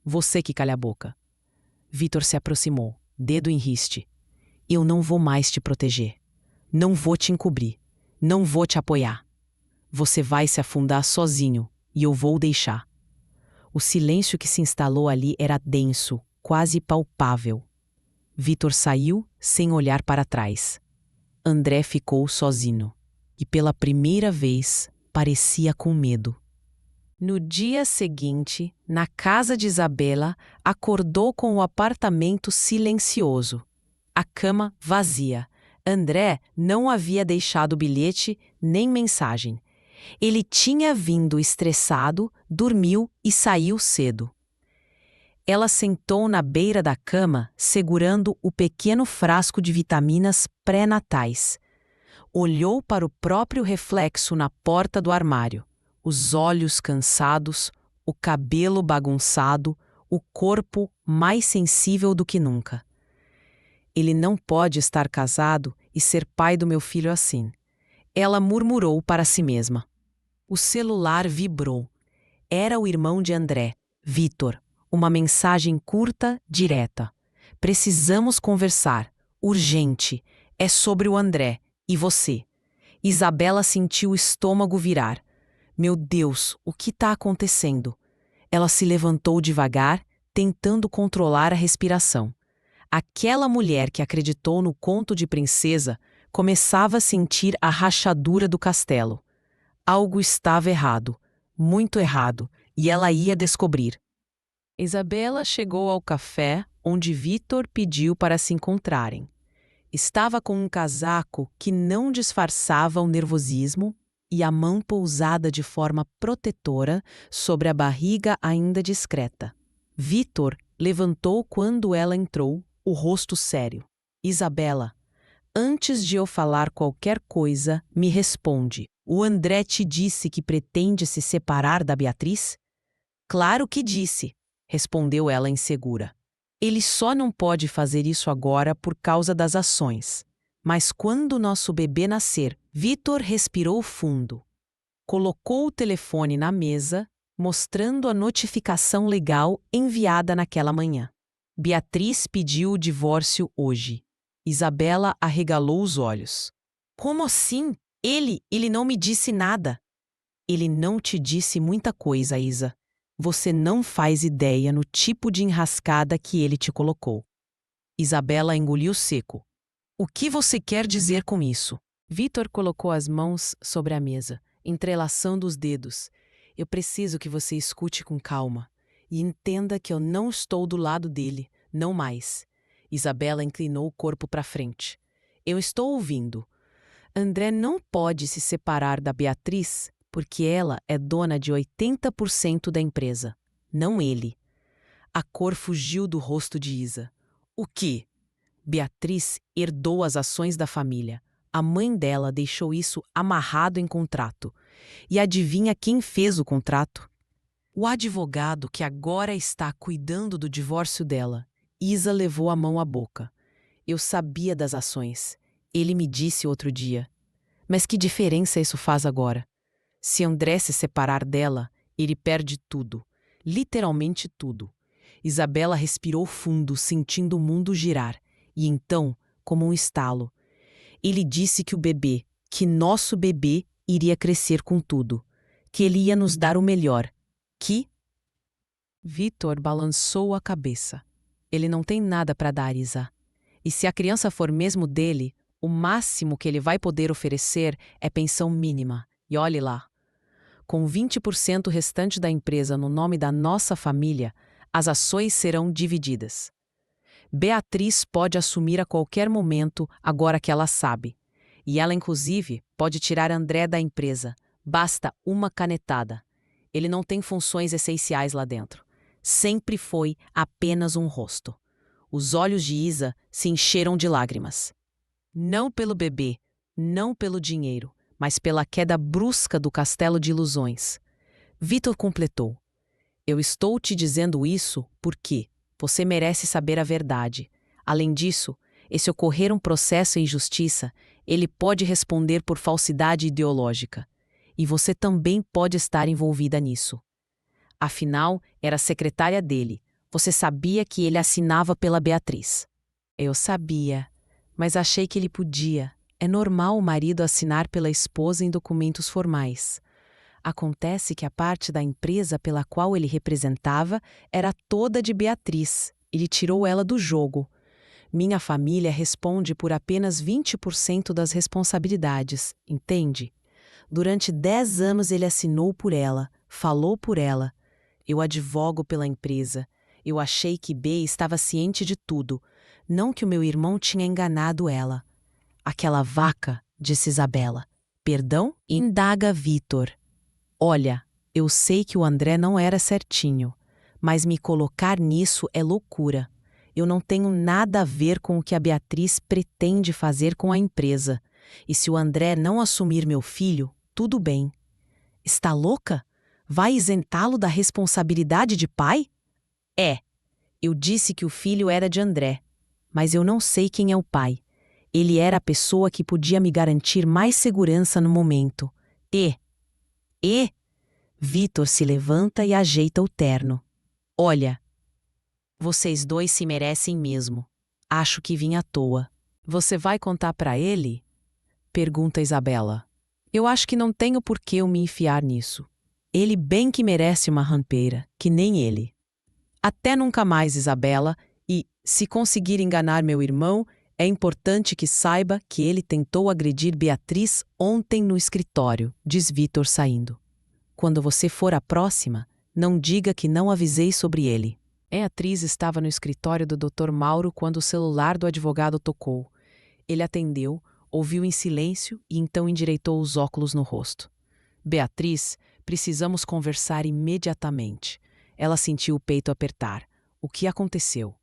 Você que calha a boca. Vitor se aproximou, dedo em riste. Eu não vou mais te proteger. Não vou te encobrir. Não vou te apoiar. Você vai se afundar sozinho e eu vou deixar. O silêncio que se instalou ali era denso, quase palpável. Vitor saiu sem olhar para trás. André ficou sozinho. E pela primeira vez, parecia com medo. No dia seguinte, na casa de Isabela, acordou com o apartamento silencioso. A cama vazia. André não havia deixado bilhete nem mensagem. Ele tinha vindo estressado, dormiu e saiu cedo. Ela sentou na beira da cama, segurando o pequeno frasco de vitaminas pré-natais. Olhou para o próprio reflexo na porta do armário. Os olhos cansados, o cabelo bagunçado, o corpo mais sensível do que nunca. Ele não pode estar casado e ser pai do meu filho assim. Ela murmurou para si mesma. O celular vibrou. Era o irmão de André, Vitor. Uma mensagem curta, direta. Precisamos conversar. Urgente. É sobre o André. E você? Isabela sentiu o estômago virar. Meu Deus, o que está acontecendo? Ela se levantou devagar, tentando controlar a respiração. Aquela mulher que acreditou no conto de princesa começava a sentir a rachadura do castelo. Algo estava errado, muito errado, e ela ia descobrir. Isabela chegou ao café onde Vitor pediu para se encontrarem. Estava com um casaco que não disfarçava o nervosismo e a mão pousada de forma protetora sobre a barriga ainda discreta. Vitor levantou quando ela entrou, o rosto sério. Isabela, antes de eu falar qualquer coisa, me responde. O André te disse que pretende se separar da Beatriz? Claro que disse, respondeu ela insegura. Ele só não pode fazer isso agora por causa das ações. Mas quando nosso bebê nascer, Vitor respirou fundo. Colocou o telefone na mesa, mostrando a notificação legal enviada naquela manhã. Beatriz pediu o divórcio hoje. Isabela arregalou os olhos. Como assim? Ele não me disse nada. Ele não te disse muita coisa, Isa. Você não faz ideia no tipo de enrascada que ele te colocou. Isabela engoliu seco. O que você quer dizer com isso? Vitor colocou as mãos sobre a mesa, entrelaçando os dedos. Eu preciso que você escute com calma e entenda que eu não estou do lado dele, não mais. Isabela inclinou o corpo para frente. Eu estou ouvindo. André não pode se separar da Beatriz porque ela é dona de 80% da empresa, não ele. A cor fugiu do rosto de Isa. O quê? Beatriz herdou as ações da família. A mãe dela deixou isso amarrado em contrato. E adivinha quem fez o contrato? O advogado que agora está cuidando do divórcio dela. Isa levou a mão à boca. Eu sabia das ações. Ele me disse outro dia. Mas que diferença isso faz agora? Se André se separar dela, ele perde tudo. Literalmente tudo. Isabela respirou fundo, sentindo o mundo girar. E então, como um estalo, ele disse que nosso bebê, iria crescer com tudo. Que ele ia nos dar o melhor. Que? Vitor balançou a cabeça. Ele não tem nada para dar, Isa. E se a criança for mesmo dele, o máximo que ele vai poder oferecer é pensão mínima. E olhe lá. Com 20% restante da empresa no nome da nossa família, as ações serão divididas. Beatriz pode assumir a qualquer momento, agora que ela sabe. E ela, inclusive, pode tirar André da empresa. Basta uma canetada. Ele não tem funções essenciais lá dentro. Sempre foi apenas um rosto. Os olhos de Isa se encheram de lágrimas. Não pelo bebê, não pelo dinheiro, mas pela queda brusca do castelo de ilusões. Vitor completou. Eu estou te dizendo isso porque você merece saber a verdade. Além disso, se ocorrer um processo em justiça, ele pode responder por falsidade ideológica. E você também pode estar envolvida nisso. Afinal, era a secretária dele. Você sabia que ele assinava pela Beatriz. Eu sabia, mas achei que ele podia. É normal o marido assinar pela esposa em documentos formais. Acontece que a parte da empresa pela qual ele representava era toda de Beatriz. Ele tirou ela do jogo. Minha família responde por apenas 20% das responsabilidades, entende? Durante 10 anos ele assinou por ela, falou por ela. Eu advogo pela empresa. Eu achei que B estava ciente de tudo, não que o meu irmão tinha enganado ela. Aquela vaca, disse Isabela. Perdão? Indaga Vitor. Olha, eu sei que o André não era certinho, mas me colocar nisso é loucura. Eu não tenho nada a ver com o que a Beatriz pretende fazer com a empresa. E se o André não assumir meu filho, tudo bem. Está louca? Vai isentá-lo da responsabilidade de pai? É. Eu disse que o filho era de André, mas eu não sei quem é o pai. Ele era a pessoa que podia me garantir mais segurança no momento. Vitor se levanta e ajeita o terno. Olha, vocês dois se merecem mesmo. Acho que vim à toa. Você vai contar para ele? Pergunta Isabela. Eu acho que não tenho por que eu me enfiar nisso. Ele bem que merece uma rampeira, que nem ele. Até nunca mais, Isabela, e, se conseguir enganar meu irmão, é importante que saiba que ele tentou agredir Beatriz ontem no escritório, diz Vitor saindo. Quando você for a próxima, não diga que não avisei sobre ele. Beatriz estava no escritório do Dr. Mauro quando o celular do advogado tocou. Ele atendeu, ouviu em silêncio e então endireitou os óculos no rosto. Beatriz, precisamos conversar imediatamente. Ela sentiu o peito apertar. O que aconteceu?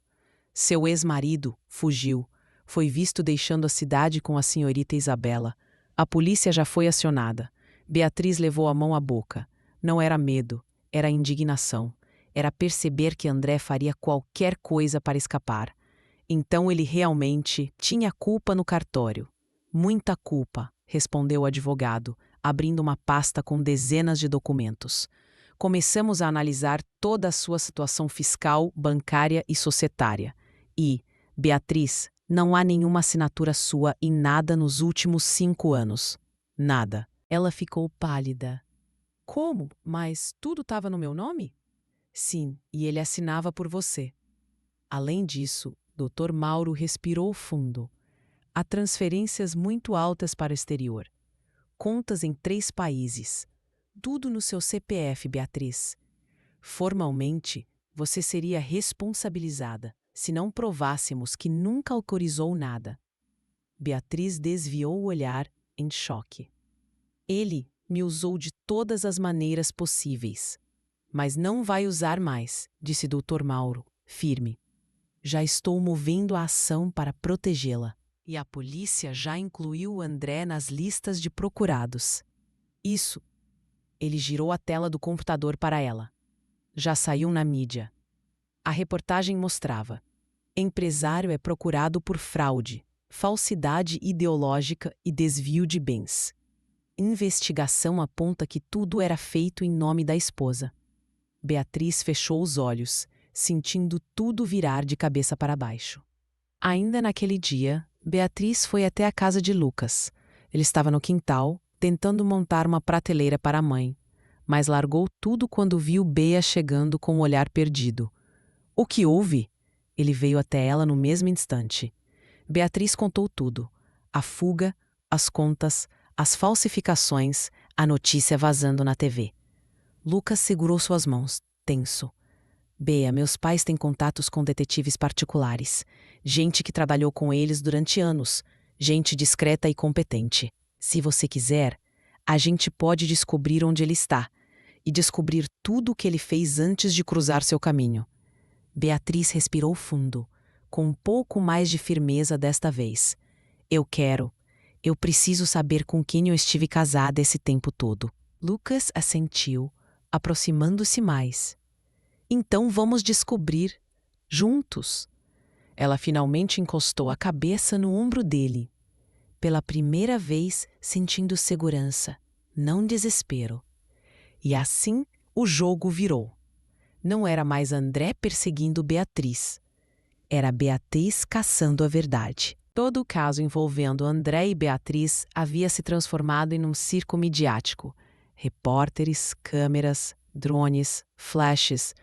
Seu ex-marido fugiu. Foi visto deixando a cidade com a senhorita Isabela. A polícia já foi acionada. Beatriz levou a mão à boca. Não era medo, era indignação. Era perceber que André faria qualquer coisa para escapar. Então ele realmente tinha culpa no cartório. Muita culpa, respondeu o advogado, abrindo uma pasta com dezenas de documentos. Começamos a analisar toda a sua situação fiscal, bancária e societária. E, Beatriz, não há nenhuma assinatura sua em nada nos últimos 5 anos. Nada. Ela ficou pálida. Como? Mas tudo estava no meu nome? Sim, e ele assinava por você. Além disso, Dr. Mauro respirou fundo. Há transferências muito altas para o exterior. Contas em 3 países. Tudo no seu CPF, Beatriz. Formalmente, você seria responsabilizada se não provássemos que nunca autorizou nada. Beatriz desviou o olhar em choque. Ele me usou de todas as maneiras possíveis. Mas não vai usar mais, disse Dr. Mauro, firme. Já estou movendo a ação para protegê-la. E a polícia já incluiu o André nas listas de procurados. Isso. Ele girou a tela do computador para ela. Já saiu na mídia. A reportagem mostrava: empresário é procurado por fraude, falsidade ideológica e desvio de bens. Investigação aponta que tudo era feito em nome da esposa. Beatriz fechou os olhos, sentindo tudo virar de cabeça para baixo. Ainda naquele dia, Beatriz foi até a casa de Lucas. Ele estava no quintal, tentando montar uma prateleira para a mãe, mas largou tudo quando viu Bea chegando com um olhar perdido. O que houve? Ele veio até ela no mesmo instante. Beatriz contou tudo: a fuga, as contas, as falsificações, a notícia vazando na TV. Lucas segurou suas mãos, tenso. Bea, meus pais têm contatos com detetives particulares. Gente que trabalhou com eles durante anos. Gente discreta e competente. Se você quiser, a gente pode descobrir onde ele está e descobrir tudo o que ele fez antes de cruzar seu caminho. Beatriz respirou fundo, com um pouco mais de firmeza desta vez. Eu preciso saber com quem eu estive casada esse tempo todo. Lucas assentiu, aproximando-se mais. Então vamos descobrir, juntos. Ela finalmente encostou a cabeça no ombro dele. Pela primeira vez, sentindo segurança, não desespero. E assim, o jogo virou. Não era mais André perseguindo Beatriz. Era Beatriz caçando a verdade. Todo o caso envolvendo André e Beatriz havia se transformado em um circo midiático. Repórteres, câmeras, drones, flashes,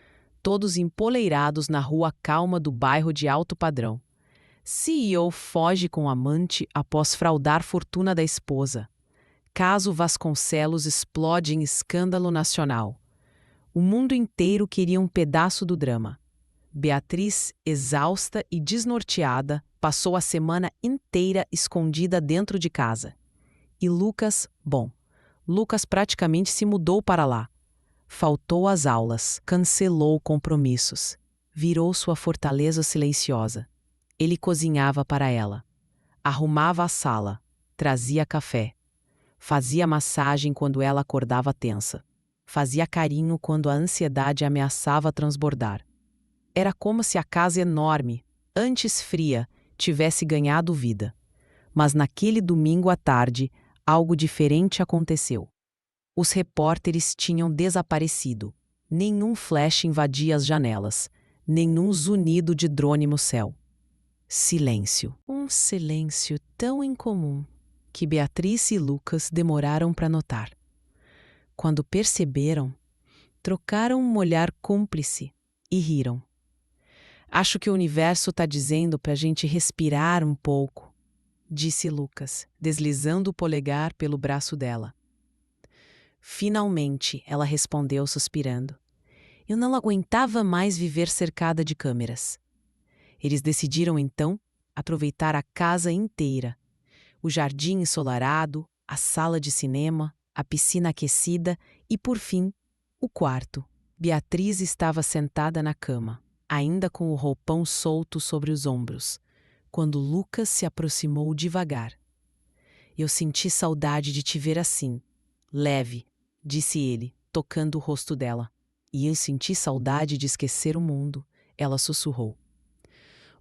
todos empoleirados na rua calma do bairro de alto padrão. CEO foge com amante após fraudar fortuna da esposa. Caso Vasconcelos explode em escândalo nacional. O mundo inteiro queria um pedaço do drama. Beatriz, exausta e desnorteada, passou a semana inteira escondida dentro de casa. E Lucas praticamente se mudou para lá. Faltou às aulas, cancelou compromissos, virou sua fortaleza silenciosa. Ele cozinhava para ela, arrumava a sala, trazia café, fazia massagem quando ela acordava tensa, fazia carinho quando a ansiedade ameaçava transbordar. Era como se a casa enorme, antes fria, tivesse ganhado vida. Mas naquele domingo à tarde, algo diferente aconteceu. Os repórteres tinham desaparecido. Nenhum flash invadia as janelas. Nenhum zunido de drone no céu. Silêncio. Um silêncio tão incomum que Beatriz e Lucas demoraram para notar. Quando perceberam, trocaram um olhar cúmplice e riram. Acho que o universo está dizendo para a gente respirar um pouco, disse Lucas, deslizando o polegar pelo braço dela. Finalmente, ela respondeu suspirando. Eu não aguentava mais viver cercada de câmeras. Eles decidiram, então, aproveitar a casa inteira. O jardim ensolarado, a sala de cinema, a piscina aquecida e, por fim, o quarto. Beatriz estava sentada na cama, ainda com o roupão solto sobre os ombros, quando Lucas se aproximou devagar. Eu senti saudade de te ver assim, leve, disse ele, tocando o rosto dela. E eu senti saudade de esquecer o mundo, ela sussurrou.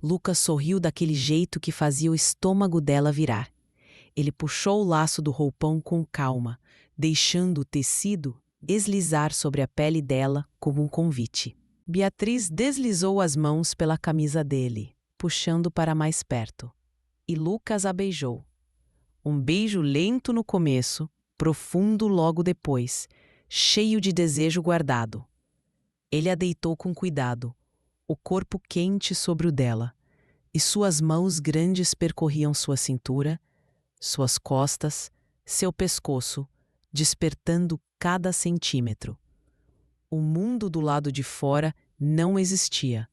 Lucas sorriu daquele jeito que fazia o estômago dela virar. Ele puxou o laço do roupão com calma, deixando o tecido deslizar sobre a pele dela como um convite. Beatriz deslizou as mãos pela camisa dele, puxando para mais perto. E Lucas a beijou. Um beijo lento no começo, profundo logo depois, cheio de desejo guardado. Ele a deitou com cuidado, o corpo quente sobre o dela, e suas mãos grandes percorriam sua cintura, suas costas, seu pescoço, despertando cada centímetro. O mundo do lado de fora não existia.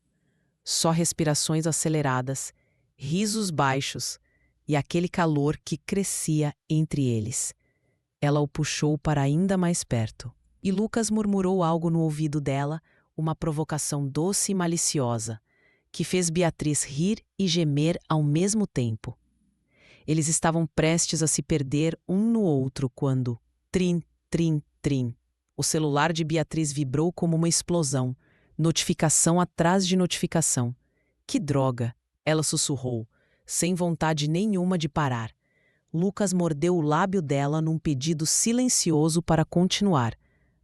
Só respirações aceleradas, risos baixos e aquele calor que crescia entre eles. Ela o puxou para ainda mais perto. E Lucas murmurou algo no ouvido dela, uma provocação doce e maliciosa, que fez Beatriz rir e gemer ao mesmo tempo. Eles estavam prestes a se perder um no outro quando, trim, trim, trim, o celular de Beatriz vibrou como uma explosão, notificação atrás de notificação. Que droga! Ela sussurrou, sem vontade nenhuma de parar. Lucas mordeu o lábio dela num pedido silencioso para continuar,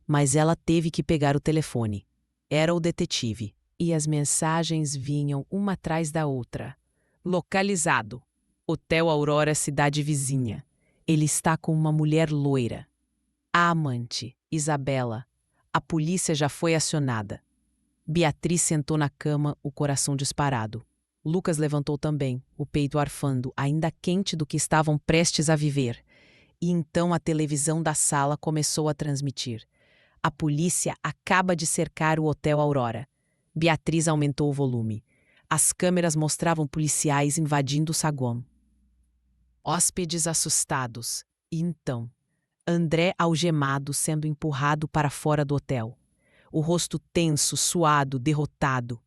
mas ela teve que pegar o telefone. Era o detetive, e as mensagens vinham uma atrás da outra. Localizado. Hotel Aurora, cidade vizinha. Ele está com uma mulher loira. A amante, Isabela. A polícia já foi acionada. Beatriz sentou na cama, o coração disparado. Lucas levantou também, o peito arfando, ainda quente do que estavam prestes a viver. E então a televisão da sala começou a transmitir. A polícia acaba de cercar o Hotel Aurora. Beatriz aumentou o volume. As câmeras mostravam policiais invadindo o saguão. Hóspedes assustados. E então, André algemado sendo empurrado para fora do hotel. O rosto tenso, suado, derrotado.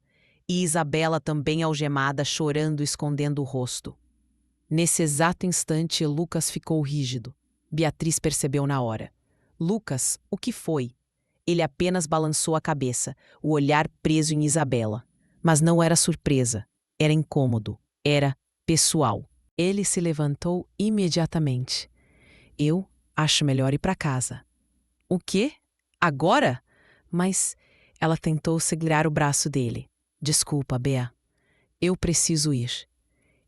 E Isabela também algemada, chorando, escondendo o rosto. Nesse exato instante, Lucas ficou rígido. Beatriz percebeu na hora. Lucas, o que foi? Ele apenas balançou a cabeça, o olhar preso em Isabela. Mas não era surpresa. Era incômodo. Era pessoal. Ele se levantou imediatamente. Eu acho melhor ir para casa. O quê? Agora? Mas ela tentou segurar o braço dele. Desculpa, Bea. Eu preciso ir.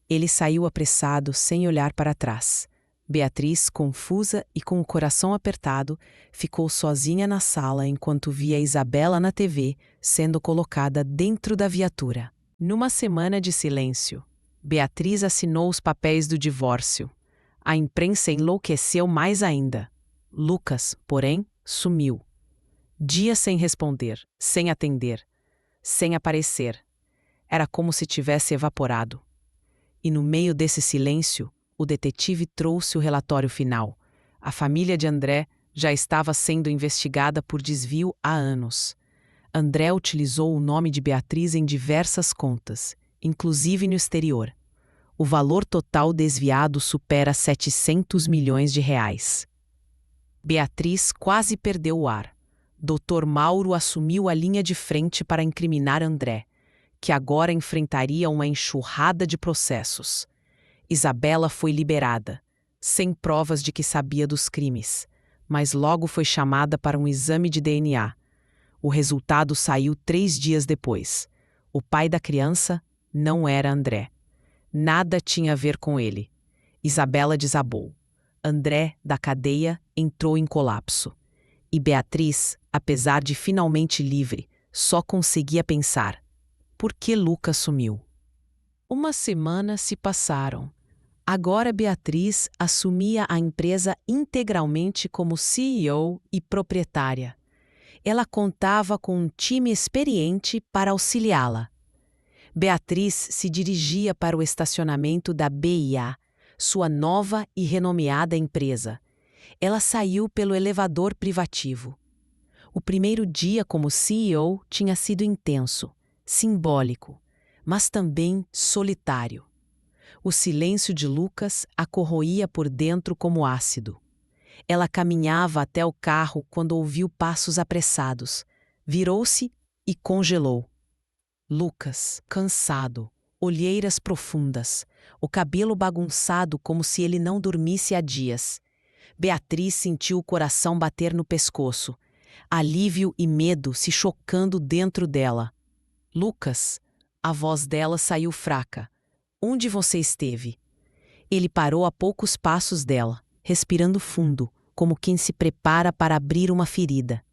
Ele saiu apressado, sem olhar para trás. Beatriz, confusa e com o coração apertado, ficou sozinha na sala enquanto via Isabela na TV sendo colocada dentro da viatura. Numa semana de silêncio, Beatriz assinou os papéis do divórcio. A imprensa enlouqueceu mais ainda. Lucas, porém, sumiu. Dias sem responder, sem atender, sem aparecer. Era como se tivesse evaporado. E no meio desse silêncio, o detetive trouxe o relatório final. A família de André já estava sendo investigada por desvio há anos. André utilizou o nome de Beatriz em diversas contas, inclusive no exterior. O valor total desviado supera 700 milhões de reais. Beatriz quase perdeu o ar. Dr. Mauro assumiu a linha de frente para incriminar André, que agora enfrentaria uma enxurrada de processos. Isabela foi liberada, sem provas de que sabia dos crimes, mas logo foi chamada para um exame de DNA. O resultado saiu 3 dias depois. O pai da criança não era André. Nada tinha a ver com ele. Isabela desabou. André, da cadeia, entrou em colapso. E Beatriz, apesar de finalmente livre, só conseguia pensar: por que Lucas sumiu? Uma semana se passaram. Agora Beatriz assumia a empresa integralmente como CEO e proprietária. Ela contava com um time experiente para auxiliá-la. Beatriz se dirigia para o estacionamento da BIA, sua nova e renomeada empresa. Ela saiu pelo elevador privativo. O primeiro dia como CEO tinha sido intenso, simbólico, mas também solitário. O silêncio de Lucas a corroía por dentro como ácido. Ela caminhava até o carro quando ouviu passos apressados. Virou-se e congelou. Lucas, cansado, olheiras profundas, o cabelo bagunçado como se ele não dormisse há dias. Beatriz sentiu o coração bater no pescoço, alívio e medo se chocando dentro dela. Lucas, a voz dela saiu fraca. Onde você esteve? Ele parou a poucos passos dela, respirando fundo, como quem se prepara para abrir uma ferida.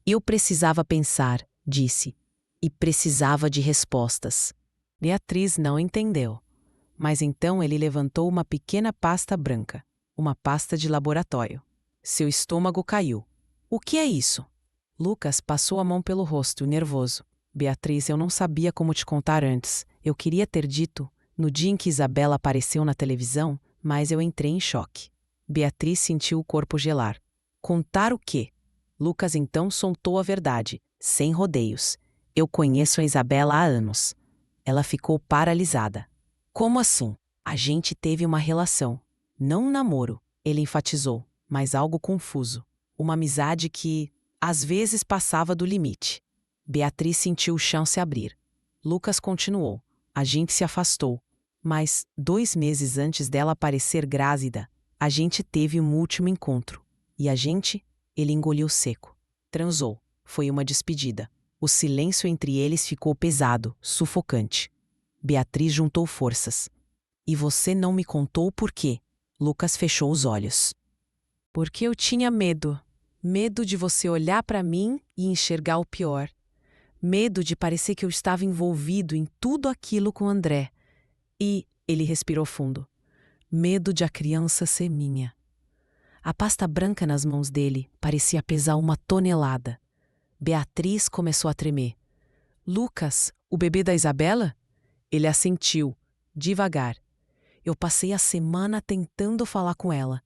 Eu precisava pensar, disse, e precisava de respostas. Beatriz não entendeu. Mas então ele levantou uma pequena pasta branca, uma pasta de laboratório. Seu estômago caiu. O que é isso? Lucas passou a mão pelo rosto, nervoso. Beatriz, eu não sabia como te contar antes. Eu queria ter dito, no dia em que Isabela apareceu na televisão, mas eu entrei em choque. Beatriz sentiu o corpo gelar. Contar o quê? Lucas então soltou a verdade, sem rodeios. Eu conheço a Isabela há anos. Ela ficou paralisada. Como assim? A gente teve uma relação. Não um namoro, ele enfatizou, mas algo confuso. Uma amizade que, às vezes, passava do limite. Beatriz sentiu o chão se abrir. Lucas continuou. A gente se afastou. Mas, 2 meses antes dela aparecer grávida, a gente teve um último encontro. E a gente? Ele engoliu seco. Transou. Foi uma despedida. O silêncio entre eles ficou pesado, sufocante. Beatriz juntou forças. E você não me contou por quê? Lucas fechou os olhos. Porque eu tinha medo. Medo de você olhar para mim e enxergar o pior. Medo de parecer que eu estava envolvido em tudo aquilo com André. E ele respirou fundo. Medo de a criança ser minha. A pasta branca nas mãos dele parecia pesar 1 tonelada. Beatriz começou a tremer. Lucas, o bebê da Isabela? Ele assentiu, devagar. Eu passei a semana tentando falar com ela.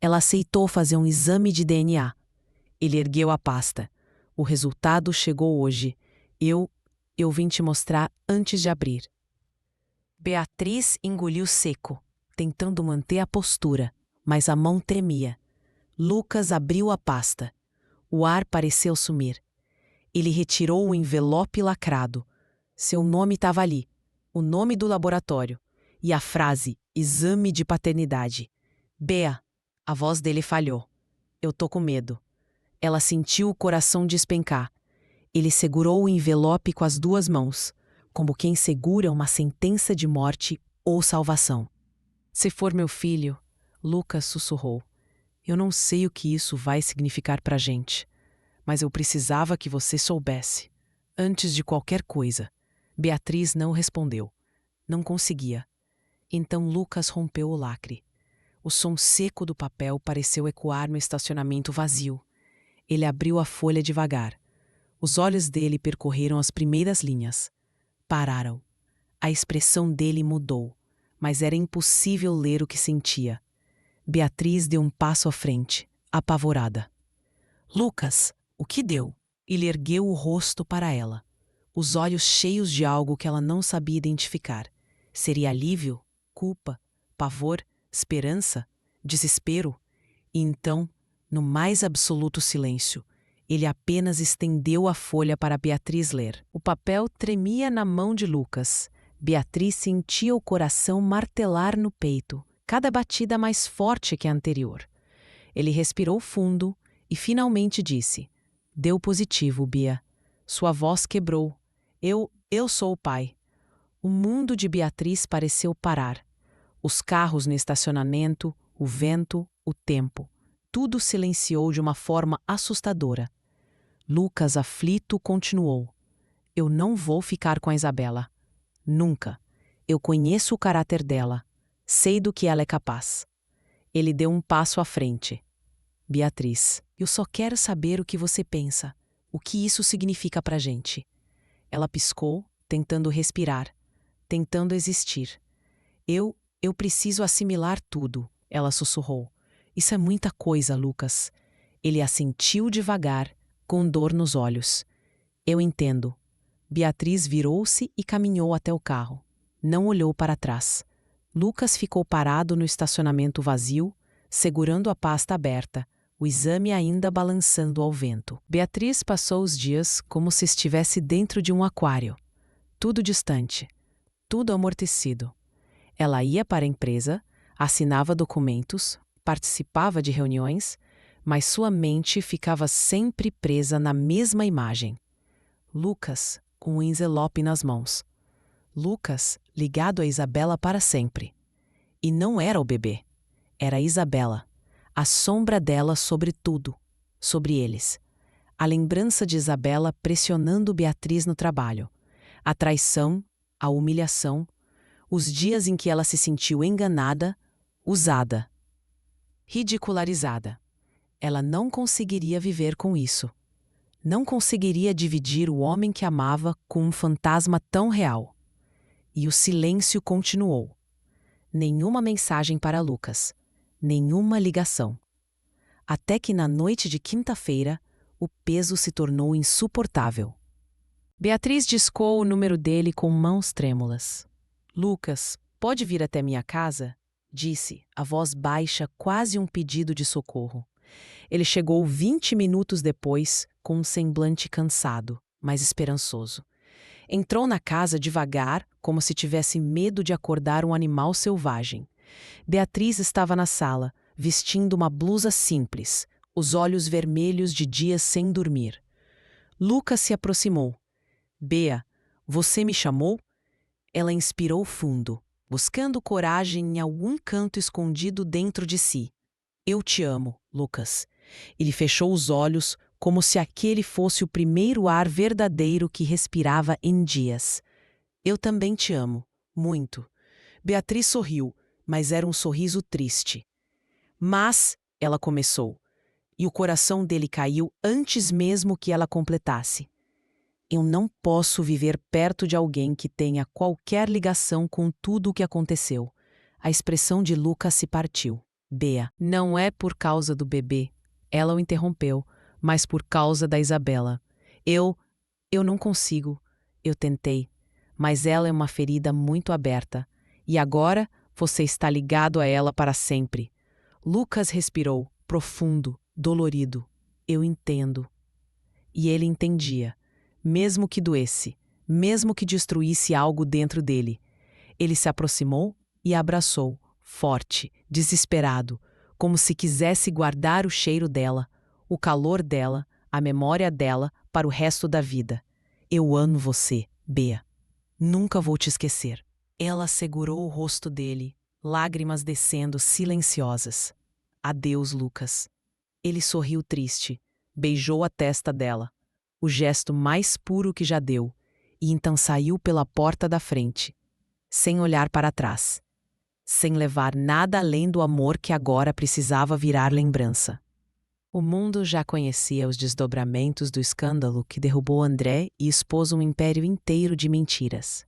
Ela aceitou fazer um exame de DNA. Ele ergueu a pasta. O resultado chegou hoje. Eu vim te mostrar antes de abrir. Beatriz engoliu seco, tentando manter a postura, mas a mão tremia. Lucas abriu a pasta. O ar pareceu sumir. Ele retirou o envelope lacrado. Seu nome estava ali, o nome do laboratório, e a frase exame de paternidade. Bea, a voz dele falhou. Eu tô com medo. Ela sentiu o coração despencar. Ele segurou o envelope com as 2 mãos, como quem segura uma sentença de morte ou salvação. Se for meu filho, Lucas sussurrou. Eu não sei o que isso vai significar pra gente, mas eu precisava que você soubesse. Antes de qualquer coisa. Beatriz não respondeu. Não conseguia. Então Lucas rompeu o lacre. O som seco do papel pareceu ecoar no estacionamento vazio. Ele abriu a folha devagar. Os olhos dele percorreram as primeiras linhas. Pararam. A expressão dele mudou, mas era impossível ler o que sentia. Beatriz deu um passo à frente, apavorada. Lucas, o que deu? Ele ergueu o rosto para ela, os olhos cheios de algo que ela não sabia identificar. Seria alívio? Culpa? Pavor? Esperança? Desespero? E então, no mais absoluto silêncio, ele apenas estendeu a folha para Beatriz ler. O papel tremia na mão de Lucas. Beatriz sentia o coração martelar no peito, cada batida mais forte que a anterior. Ele respirou fundo e finalmente disse: Deu positivo, Bia. Sua voz quebrou. Eu sou o pai. O mundo de Beatriz pareceu parar. Os carros no estacionamento, o vento, o tempo. Tudo silenciou de uma forma assustadora. Lucas, aflito, continuou. Eu não vou ficar com a Isabela. Nunca. Eu conheço o caráter dela. Sei do que ela é capaz. Ele deu um passo à frente. Beatriz, eu só quero saber o que você pensa. O que isso significa pra gente. Ela piscou, tentando respirar, tentando existir. Eu preciso assimilar tudo, ela sussurrou. Isso é muita coisa, Lucas. Ele assentiu devagar, com dor nos olhos. Eu entendo. Beatriz virou-se e caminhou até o carro. Não olhou para trás. Lucas ficou parado no estacionamento vazio, segurando a pasta aberta, o exame ainda balançando ao vento. Beatriz passou os dias como se estivesse dentro de um aquário. Tudo distante, tudo amortecido. Ela ia para a empresa, assinava documentos, participava de reuniões, mas sua mente ficava sempre presa na mesma imagem. Lucas, com o envelope nas mãos. Lucas, ligado a Isabela para sempre. E não era o bebê. Era Isabela. A sombra dela sobre tudo. Sobre eles. A lembrança de Isabela pressionando Beatriz no trabalho. A traição, a humilhação, os dias em que ela se sentiu enganada, usada, ridicularizada. Ela não conseguiria viver com isso. Não conseguiria dividir o homem que amava com um fantasma tão real. E o silêncio continuou. Nenhuma mensagem para Lucas. Nenhuma ligação. Até que na noite de quinta-feira, o peso se tornou insuportável. Beatriz discou o número dele com mãos trêmulas. Lucas, pode vir até minha casa? Disse, a voz baixa, quase um pedido de socorro. Ele chegou 20 minutos depois, com um semblante cansado, mas esperançoso. Entrou na casa devagar, como se tivesse medo de acordar um animal selvagem. Beatriz estava na sala, vestindo uma blusa simples, os olhos vermelhos de dias sem dormir. Lucas se aproximou. Bea, você me chamou? Ela inspirou fundo, buscando coragem em algum canto escondido dentro de si. Eu te amo, Lucas. Ele fechou os olhos, como se aquele fosse o primeiro ar verdadeiro que respirava em dias. Eu também te amo, muito. Beatriz sorriu, mas era um sorriso triste. Mas, ela começou, e o coração dele caiu antes mesmo que ela completasse. Eu não posso viver perto de alguém que tenha qualquer ligação com tudo o que aconteceu. A expressão de Lucas se partiu. Bea, não é por causa do bebê. Ela o interrompeu, mas por causa da Isabela. Eu não consigo. Eu tentei. Mas ela é uma ferida muito aberta. E agora você está ligado a ela para sempre. Lucas respirou, profundo, dolorido. Eu entendo. E ele entendia. Mesmo que doesse, mesmo que destruísse algo dentro dele. Ele se aproximou e a abraçou, forte, desesperado, como se quisesse guardar o cheiro dela, o calor dela, a memória dela para o resto da vida. Eu amo você, Bea. Nunca vou te esquecer. Ela segurou o rosto dele, lágrimas descendo silenciosas. Adeus, Lucas. Ele sorriu triste, beijou a testa dela, o gesto mais puro que já deu, e então saiu pela porta da frente, sem olhar para trás, sem levar nada além do amor que agora precisava virar lembrança. O mundo já conhecia os desdobramentos do escândalo que derrubou André e expôs um império inteiro de mentiras.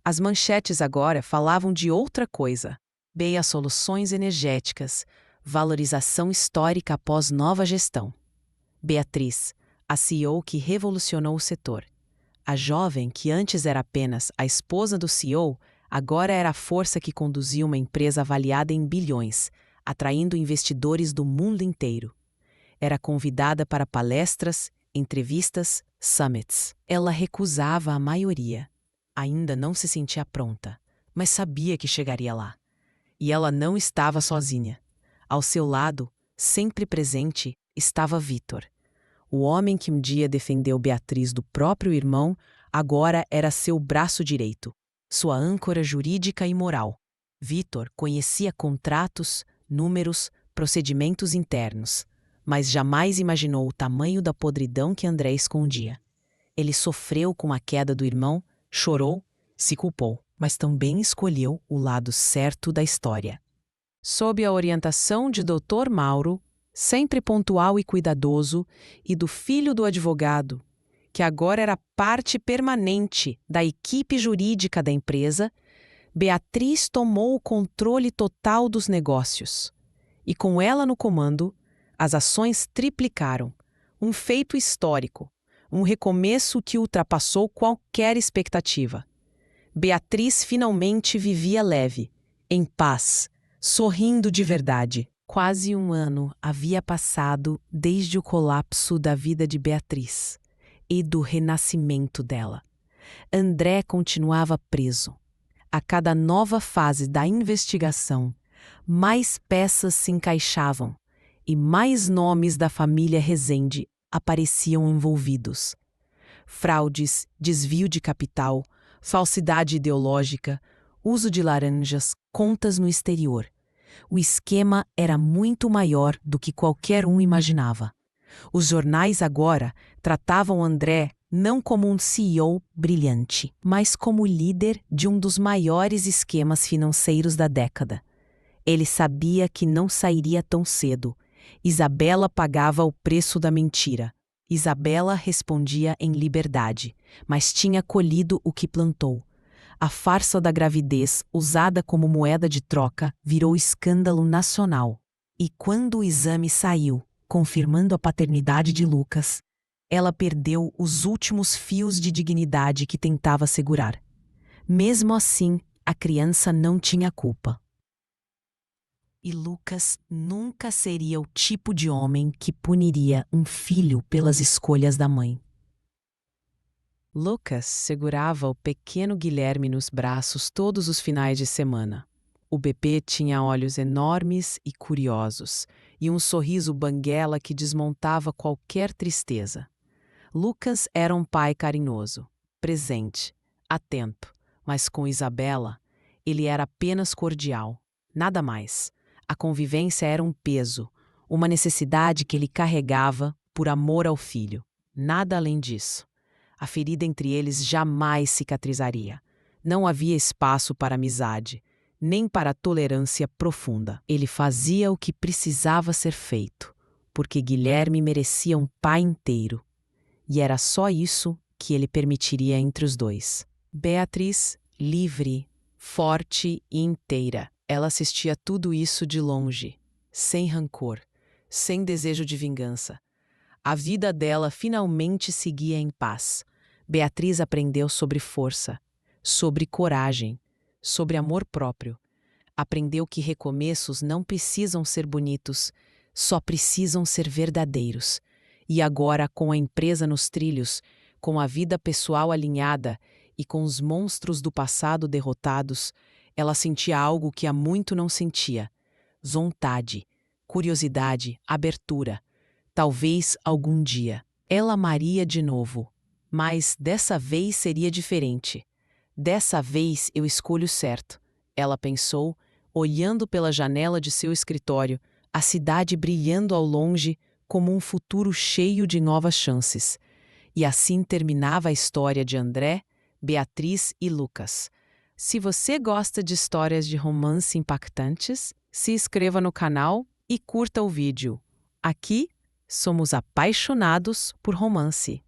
As manchetes agora falavam de outra coisa: Bea soluções energéticas, valorização histórica após nova gestão. Beatriz, a CEO que revolucionou o setor. A jovem que antes era apenas a esposa do CEO, agora era a força que conduzia uma empresa avaliada em bilhões, atraindo investidores do mundo inteiro. Era convidada para palestras, entrevistas, summits. Ela recusava a maioria. Ainda não se sentia pronta, mas sabia que chegaria lá. E ela não estava sozinha. Ao seu lado, sempre presente, estava Vítor. O homem que um dia defendeu Beatriz do próprio irmão, agora era seu braço direito, sua âncora jurídica e moral. Vítor conhecia contratos, números, procedimentos internos, mas jamais imaginou o tamanho da podridão que André escondia. Ele sofreu com a queda do irmão, chorou, se culpou, mas também escolheu o lado certo da história. Sob a orientação de Dr. Mauro, sempre pontual e cuidadoso, e do filho do advogado, que agora era parte permanente da equipe jurídica da empresa, Beatriz tomou o controle total dos negócios. E com ela no comando, as ações triplicaram. Um feito histórico, um recomeço que ultrapassou qualquer expectativa. Beatriz finalmente vivia leve, em paz, sorrindo de verdade. Quase um ano havia passado desde o colapso da vida de Beatriz e do renascimento dela. André continuava preso. A cada nova fase da investigação, mais peças se encaixavam e mais nomes da família Rezende apareciam envolvidos. Fraudes, desvio de capital, falsidade ideológica, uso de laranjas, contas no exterior. O esquema era muito maior do que qualquer um imaginava. Os jornais agora tratavam André não como um CEO brilhante, mas como líder de um dos maiores esquemas financeiros da década. Ele sabia que não sairia tão cedo. Isabela pagava o preço da mentira. Isabela respondia em liberdade, mas tinha colhido o que plantou. A farsa da gravidez, usada como moeda de troca, virou escândalo nacional. E quando o exame saiu, confirmando a paternidade de Lucas, ela perdeu os últimos fios de dignidade que tentava segurar. Mesmo assim, a criança não tinha culpa. E Lucas nunca seria o tipo de homem que puniria um filho pelas escolhas da mãe. Lucas segurava o pequeno Guilherme nos braços todos os finais de semana. O bebê tinha olhos enormes e curiosos, e um sorriso banguela que desmontava qualquer tristeza. Lucas era um pai carinhoso, presente, atento, mas com Isabela, ele era apenas cordial, nada mais. A convivência era um peso, uma necessidade que ele carregava por amor ao filho. Nada além disso. A ferida entre eles jamais cicatrizaria. Não havia espaço para amizade, nem para tolerância profunda. Ele fazia o que precisava ser feito, porque Guilherme merecia um pai inteiro. E era só isso que ele permitiria entre os dois. Beatriz, livre, forte e inteira. Ela assistia tudo isso de longe, sem rancor, sem desejo de vingança. A vida dela finalmente seguia em paz. Beatriz aprendeu sobre força, sobre coragem, sobre amor próprio. Aprendeu que recomeços não precisam ser bonitos, só precisam ser verdadeiros. E agora, com a empresa nos trilhos, com a vida pessoal alinhada e com os monstros do passado derrotados, ela sentia algo que há muito não sentia: vontade, curiosidade, abertura. Talvez algum dia ela amaria de novo, mas dessa vez seria diferente. Dessa vez eu escolho certo, ela pensou, olhando pela janela de seu escritório, a cidade brilhando ao longe como um futuro cheio de novas chances. E assim terminava a história de André, Beatriz e Lucas. Se você gosta de histórias de romance impactantes, se inscreva no canal e curta o vídeo. Aqui, somos apaixonados por romance.